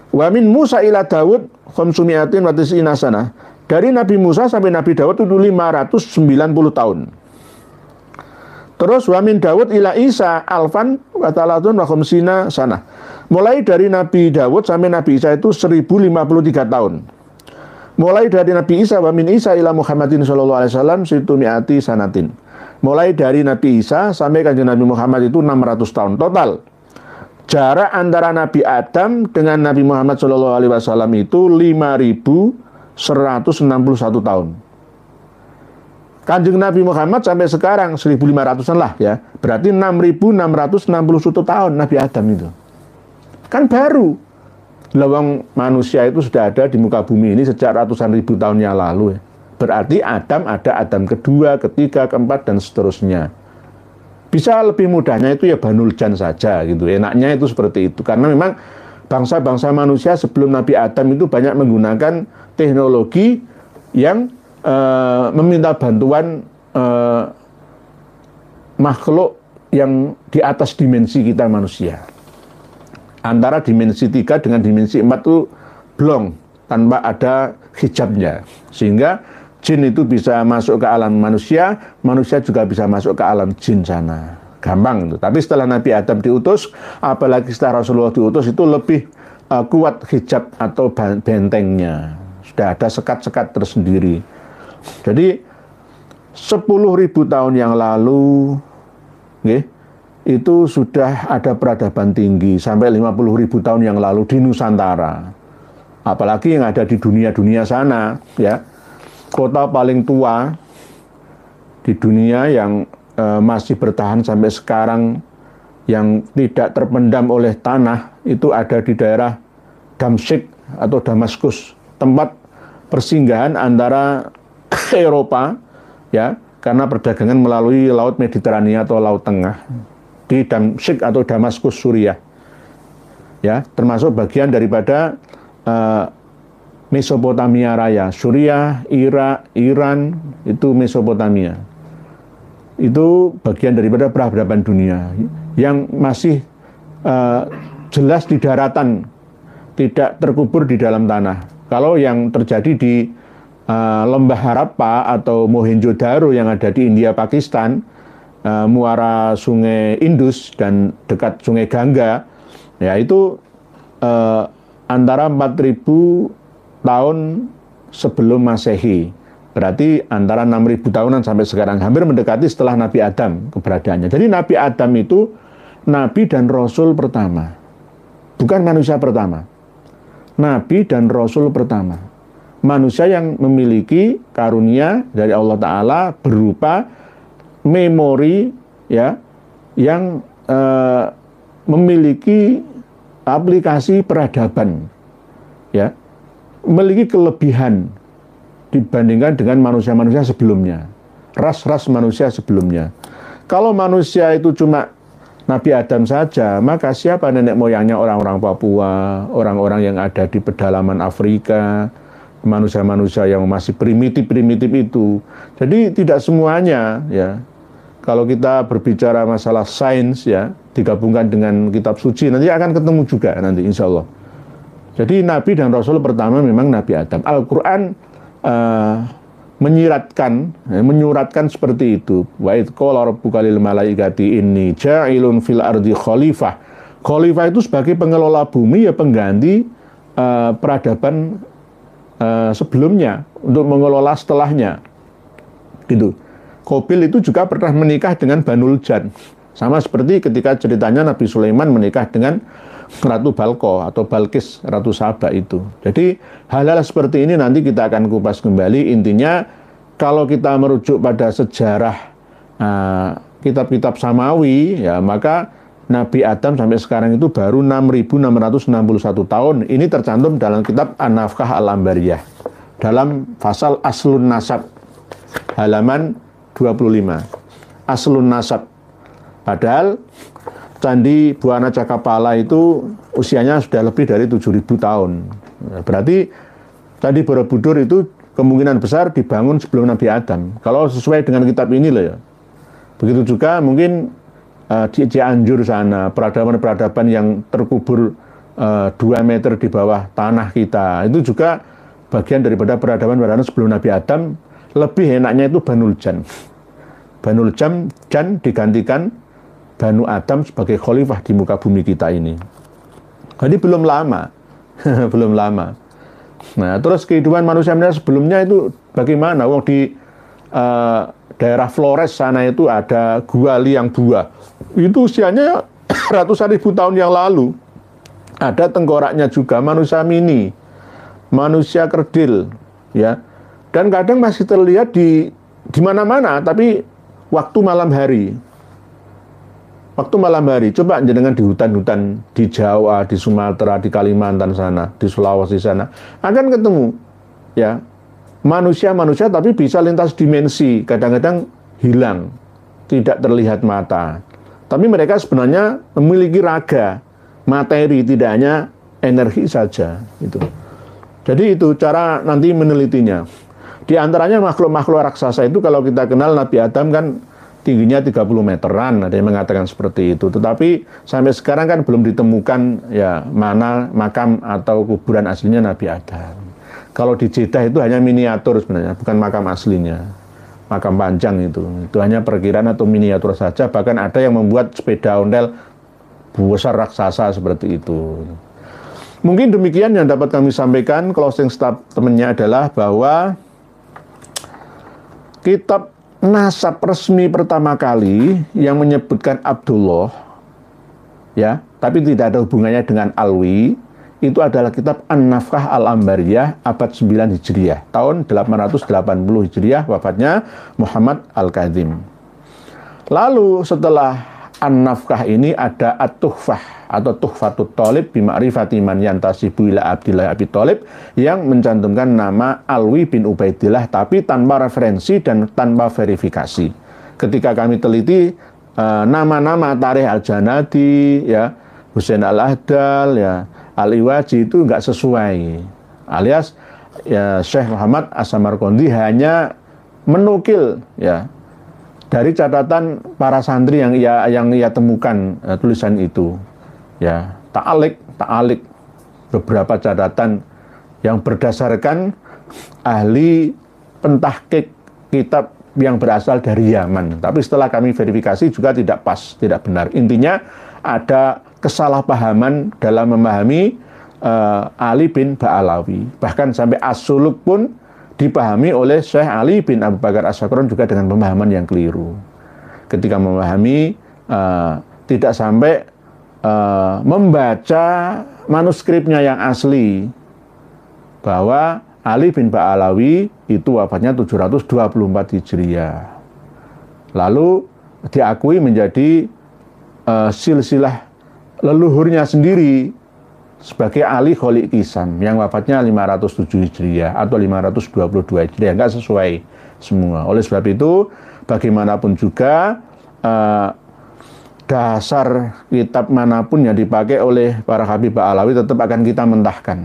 Wa min Musa ila Daud khamsumi'atin wa tis'ina sanah. Dari Nabi Musa sampai Nabi Daud itu 590 tahun. Terus wa min Daud ila Isa alfan wa talatun wa khamsina sanah. Mulai dari Nabi Daud sampai Nabi Isa itu 1053 tahun. Mulai dari Nabi Isa wa min Isa ila Muhammadin sallallahu alaihi wasallam situmi'ati sanatin. Mulai dari Nabi Isa sampai kanjeng Nabi Muhammad itu 600 tahun total. Jarak antara Nabi Adam dengan Nabi Muhammad sallallahu alaihi wasallam itu 5161 tahun. Kanjeng Nabi Muhammad sampai sekarang 1500-an lah ya. Berarti 6661 tahun Nabi Adam itu. Kan baru. Lawang manusia itu sudah ada di muka bumi ini sejak ratusan ribu tahun yang lalu ya. Berarti Adam ada Adam kedua, ketiga, keempat, dan seterusnya. Bisa lebih mudahnya itu ya Banul Jan saja gitu. Enaknya itu seperti itu. Karena memang bangsa-bangsa manusia sebelum Nabi Adam itu banyak menggunakan teknologi yang meminta bantuan makhluk yang di atas dimensi kita manusia. Antara dimensi 3 dengan dimensi 4 itu blong, tanpa ada hijabnya. Sehingga jin itu bisa masuk ke alam manusia, manusia juga bisa masuk ke alam jin sana. Gampang itu. Tapi setelah Nabi Adam diutus, apalagi setelah Rasulullah diutus, itu lebih kuat hijab atau bentengnya. Sudah ada sekat-sekat tersendiri. Jadi 10.000 tahun yang lalu, itu sudah ada peradaban tinggi. Sampai 50.000 tahun yang lalu di Nusantara. Apalagi yang ada di dunia-dunia sana, ya. Kota paling tua di dunia yang masih bertahan sampai sekarang, yang tidak terpendam oleh tanah, itu ada di daerah Damsyik atau Damaskus, tempat persinggahan antara Eropa, ya, karena perdagangan melalui Laut Mediterania atau Laut Tengah, di Damsyik atau Damaskus, Suriah, ya, termasuk bagian daripada Mesopotamia Raya, Suriah, Irak, Iran, itu Mesopotamia. Itu bagian daripada peradaban dunia yang masih jelas di daratan, tidak terkubur di dalam tanah. Kalau yang terjadi di Lembah Harappa atau Mohenjo-daro yang ada di India, Pakistan, muara Sungai Indus dan dekat Sungai Gangga, ya itu antara 4.000 tahun sebelum Masehi. Berarti antara 6.000 tahunan sampai sekarang, hampir mendekati setelah Nabi Adam keberadaannya. Jadi Nabi Adam itu Nabi dan Rasul pertama, bukan manusia pertama. Nabi dan Rasul pertama, manusia yang memiliki karunia dari Allah Ta'ala berupa memori, ya, yang memiliki aplikasi peradaban, ya, memiliki kelebihan dibandingkan dengan manusia-manusia sebelumnya, ras-ras manusia sebelumnya. Kalau manusia itu cuma Nabi Adam saja, maka siapa nenek moyangnya orang-orang Papua, orang-orang yang ada di pedalaman Afrika, manusia-manusia yang masih primitif-primitif itu. Jadi tidak semuanya, ya. Kalau kita berbicara masalah sains, ya, digabungkan dengan kitab suci, nanti akan ketemu juga nanti insya Allah. Jadi Nabi dan Rasul pertama memang Nabi Adam. Al-Quran menyuratkan seperti itu. Wa idh qala rabbuka lil malaikati inni ja'ilun fil ardi khalifah. Khalifah itu sebagai pengelola bumi, ya, pengganti peradaban sebelumnya untuk mengelola setelahnya. Gitu. Qabil itu juga pernah menikah dengan Banul Jan. Sama seperti ketika ceritanya Nabi Sulaiman menikah dengan Ratu Balqo atau Balkis, Ratu Saba itu. Jadi hal-hal seperti ini nanti kita akan kupas kembali. Intinya kalau kita merujuk pada sejarah kitab-kitab Samawi, ya, maka Nabi Adam sampai sekarang itu baru 6.661 tahun. Ini tercantum dalam kitab An-Nafkah Al-Ambariyah dalam pasal Aslun Nasab halaman 25. Aslun Nasab. Padahal Candi Buana Cakapala itu usianya sudah lebih dari 7.000 tahun. Berarti Candi Borobudur itu kemungkinan besar dibangun sebelum Nabi Adam. Kalau sesuai dengan kitab ini loh, ya. Begitu juga mungkin di Cianjur sana, peradaban-peradaban yang terkubur 2 meter di bawah tanah kita. Itu juga bagian daripada peradaban-peradaban sebelum Nabi Adam. Lebih enaknya itu Banul Jan. Banul Jan digantikan Banu Adam sebagai khalifah di muka bumi kita ini. Jadi belum lama. Belum lama. Nah, terus kehidupan manusia sebelumnya itu bagaimana? Wong di daerah Flores sana itu ada Gua Liang Bua. Itu usianya ratusan ribu tahun yang lalu. Ada tengkoraknya juga, manusia mini, manusia kerdil, ya. Dan kadang masih terlihat di mana-mana, tapi waktu malam hari. Waktu malam hari, coba jenengan di hutan-hutan di Jawa, di Sumatera, di Kalimantan sana, di Sulawesi sana, akan ketemu, ya, manusia tapi bisa lintas dimensi, kadang-kadang hilang, tidak terlihat mata. Tapi mereka sebenarnya memiliki raga, materi, tidak hanya energi saja. Jadi itu cara nanti menelitinya. Di antaranya makhluk-makhluk raksasa itu kalau kita kenal Nabi Adam kan tingginya 30 meteran, ada yang mengatakan seperti itu. Tetapi sampai sekarang kan belum ditemukan ya mana makam atau kuburan aslinya Nabi Adam. Kalau di Jeddah itu hanya miniatur sebenarnya, bukan makam aslinya. Makam panjang itu hanya perkiraan atau miniatur saja. Bahkan ada yang membuat sepeda ontel besar raksasa seperti itu. Mungkin demikian yang dapat kami sampaikan. Closing statement-nya adalah bahwa kitab nasab resmi pertama kali yang menyebutkan Abdullah, ya, tapi tidak ada hubungannya dengan Alwi, itu adalah kitab An-Nafkah Al-Ambariyah abad 9 Hijriah, tahun 880 Hijriah, wafatnya Muhammad Al-Kadzim. Lalu setelah An-Nafkah ini ada At-Tuhfah atau Tuhfatut Thalib bima'rifati man yantasibu ila Abdillah Abi Thalib yang mencantumkan nama Alwi bin Ubaidillah tapi tanpa referensi dan tanpa verifikasi. Ketika kami teliti nama-nama Tarikh Al-Janadi, ya, Husain Al-Ahdal, ya, Al-Iwaji itu enggak sesuai. Alias ya, Syekh Muhammad As-Samarqandi hanya menukil ya dari catatan para santri yang ia temukan tulisan itu, ya, ta'alik beberapa catatan yang berdasarkan ahli pentahqiq kitab yang berasal dari Yaman. Tapi setelah kami verifikasi juga tidak pas, tidak benar. Intinya ada kesalahpahaman dalam memahami Ali bin Ba'alawi. Bahkan sampai As-Suluk pun dipahami oleh Syekh Ali bin Abu Bakar As-Sakran juga dengan pemahaman yang keliru. Ketika memahami tidak sampai membaca manuskripnya yang asli bahwa Ali bin Ba'alawi itu wafatnya 724 Hijriah. Lalu diakui menjadi silsilah leluhurnya sendiri sebagai Ali Kholik Kisam yang wafatnya 507 Hijriah atau 522 Hijriah, enggak sesuai semua. Oleh sebab itu bagaimanapun juga dasar kitab manapun yang dipakai oleh para Habib Ba'alawi tetap akan kita mentahkan.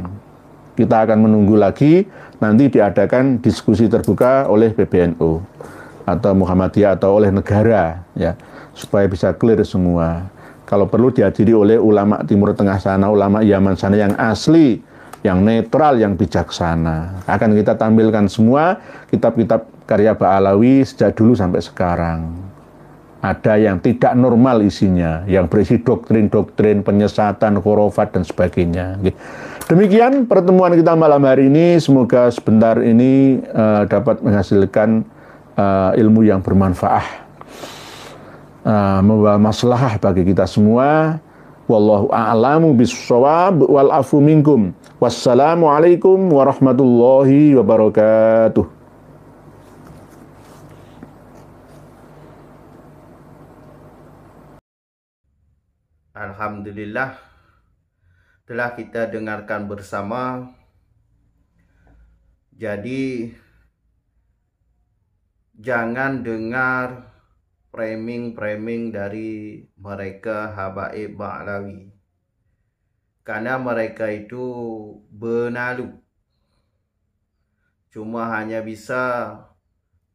Kita akan menunggu lagi nanti diadakan diskusi terbuka oleh PBNU atau Muhammadiyah atau oleh negara, ya, supaya bisa clear semua. Kalau perlu dihadiri oleh ulama Timur Tengah sana, ulama Yaman sana yang asli, yang netral, yang bijaksana. Akan kita tampilkan semua kitab-kitab karya Ba'alawi sejak dulu sampai sekarang. Ada yang tidak normal isinya, yang berisi doktrin-doktrin, penyesatan, khurafat, dan sebagainya. Demikian pertemuan kita malam hari ini. Semoga sebentar ini dapat menghasilkan ilmu yang bermanfaat, membawa maslahah bagi kita semua. Wallahu a'lamu bis-shawab wal afu minkum. Wassalamualaikum warahmatullahi wabarakatuh. Alhamdulillah, telah kita dengarkan bersama. Jadi jangan dengar framing dari mereka Habaib Ba'alawi, karena mereka itu benalu, cuma hanya bisa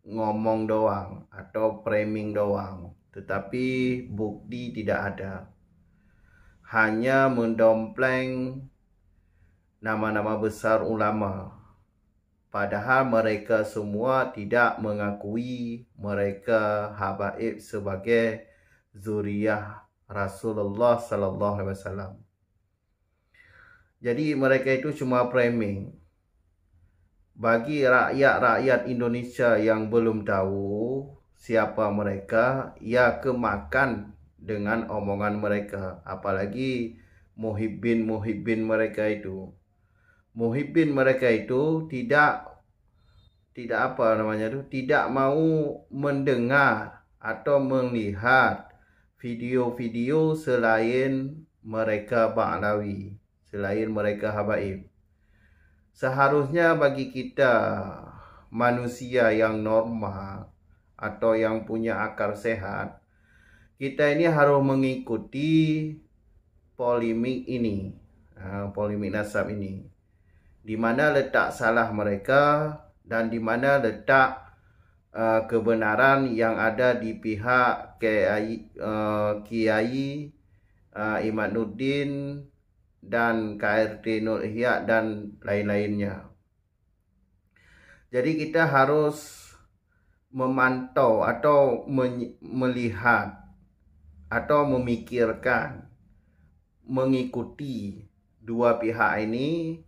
ngomong doang atau framing doang, tetapi bukti tidak ada. Hanya mendompleng nama-nama besar ulama, padahal mereka semua tidak mengakui mereka habaib sebagai zuriyah Rasulullah sallallahu alaihi wasallam. Jadi mereka itu cuma framing. Bagi rakyat-rakyat Indonesia yang belum tahu siapa mereka, ya kemakan dengan omongan mereka. Apalagi muhibbin mereka itu. Muhibbin mereka itu tidak tidak mau mendengar atau melihat video-video selain mereka Ba'alawi, selain mereka habaib. Seharusnya bagi kita manusia yang normal atau yang punya akal sehat, kita ini harus mengikuti polemik ini, polemik nasab ini, di mana letak salah mereka dan di mana letak kebenaran yang ada di pihak Kiai Imaduddin dan KRT Nur Ihya dan lain-lainnya. Jadi kita harus memantau atau melihat atau memikirkan, mengikuti dua pihak ini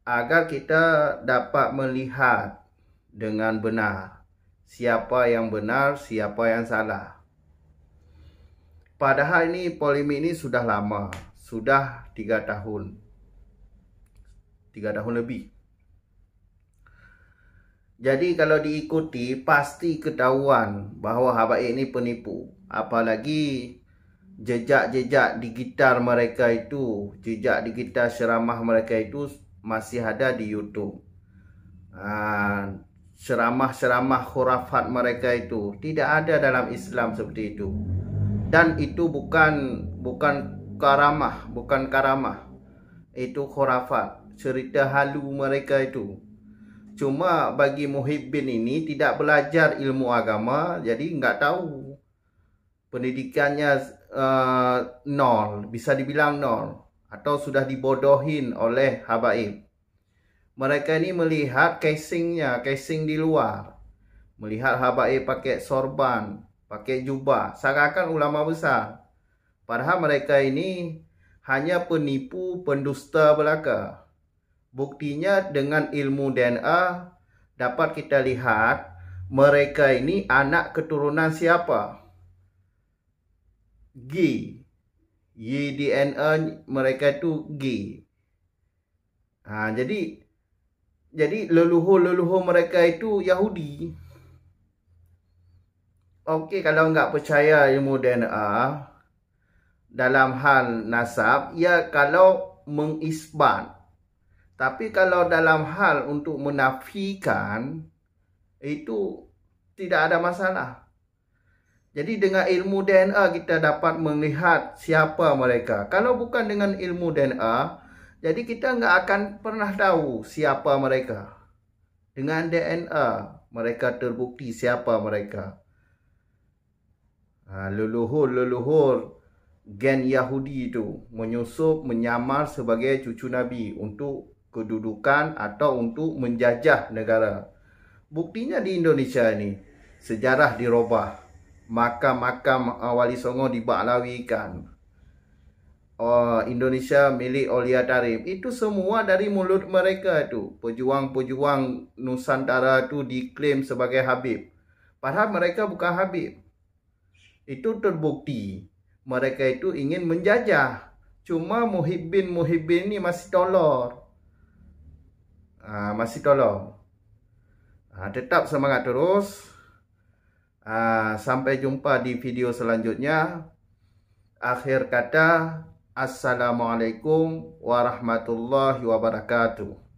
agar kita dapat melihat dengan benar siapa yang benar, siapa yang salah. Padahal ini polemik ini sudah lama, sudah 3 tahun. 3 tahun lebih. Jadi kalau diikuti pasti ketahuan bahawa Habaib ini penipu. Apalagi jejak-jejak digital mereka itu, jejak digital ceramah mereka itu masih ada di YouTube. Ceramah-ceramah khurafat mereka itu tidak ada dalam Islam seperti itu. Dan itu bukan karamah, itu khurafat, cerita halu mereka itu. Cuma bagi muhibbin ini tidak belajar ilmu agama, jadi nggak tahu. Pendidikannya nol, bisa dibilang nol, atau sudah dibodohin oleh habaib. Mereka ini melihat casing di luar, melihat habaib pakai sorban, pakai jubah, seakan ulama besar. Padahal mereka ini hanya penipu, pendusta belaka. Buktinya dengan ilmu DNA dapat kita lihat mereka ini anak keturunan siapa? G. Y DNA mereka itu G. Jadi leluhur mereka itu Yahudi. Okey, kalau enggak percaya ilmu DNA dalam hal nasab, ya kalau mengisbat. Tapi kalau dalam hal untuk menafikan, itu tidak ada masalah. Jadi dengan ilmu DNA kita dapat melihat siapa mereka. Kalau bukan dengan ilmu DNA, jadi kita nggak akan pernah tahu siapa mereka. Dengan DNA, mereka terbukti siapa mereka. Leluhur gen Yahudi itu menyusup, menyamar sebagai cucu Nabi untuk kedudukan atau untuk menjajah negara. Buktinya di Indonesia ini, sejarah dirubah. Makam-makam Wali Songo dibaklawikan. Indonesia milik Aulia Tarif. Itu semua dari mulut mereka itu. Pejuang-pejuang Nusantara itu diklaim sebagai Habib. Padahal mereka bukan Habib. Itu terbukti. Mereka itu ingin menjajah. Cuma muhibbin ini masih tolor. Tetap semangat terus. Sampai jumpa di video selanjutnya. Akhir kata, Assalamualaikum warahmatullahi wabarakatuh.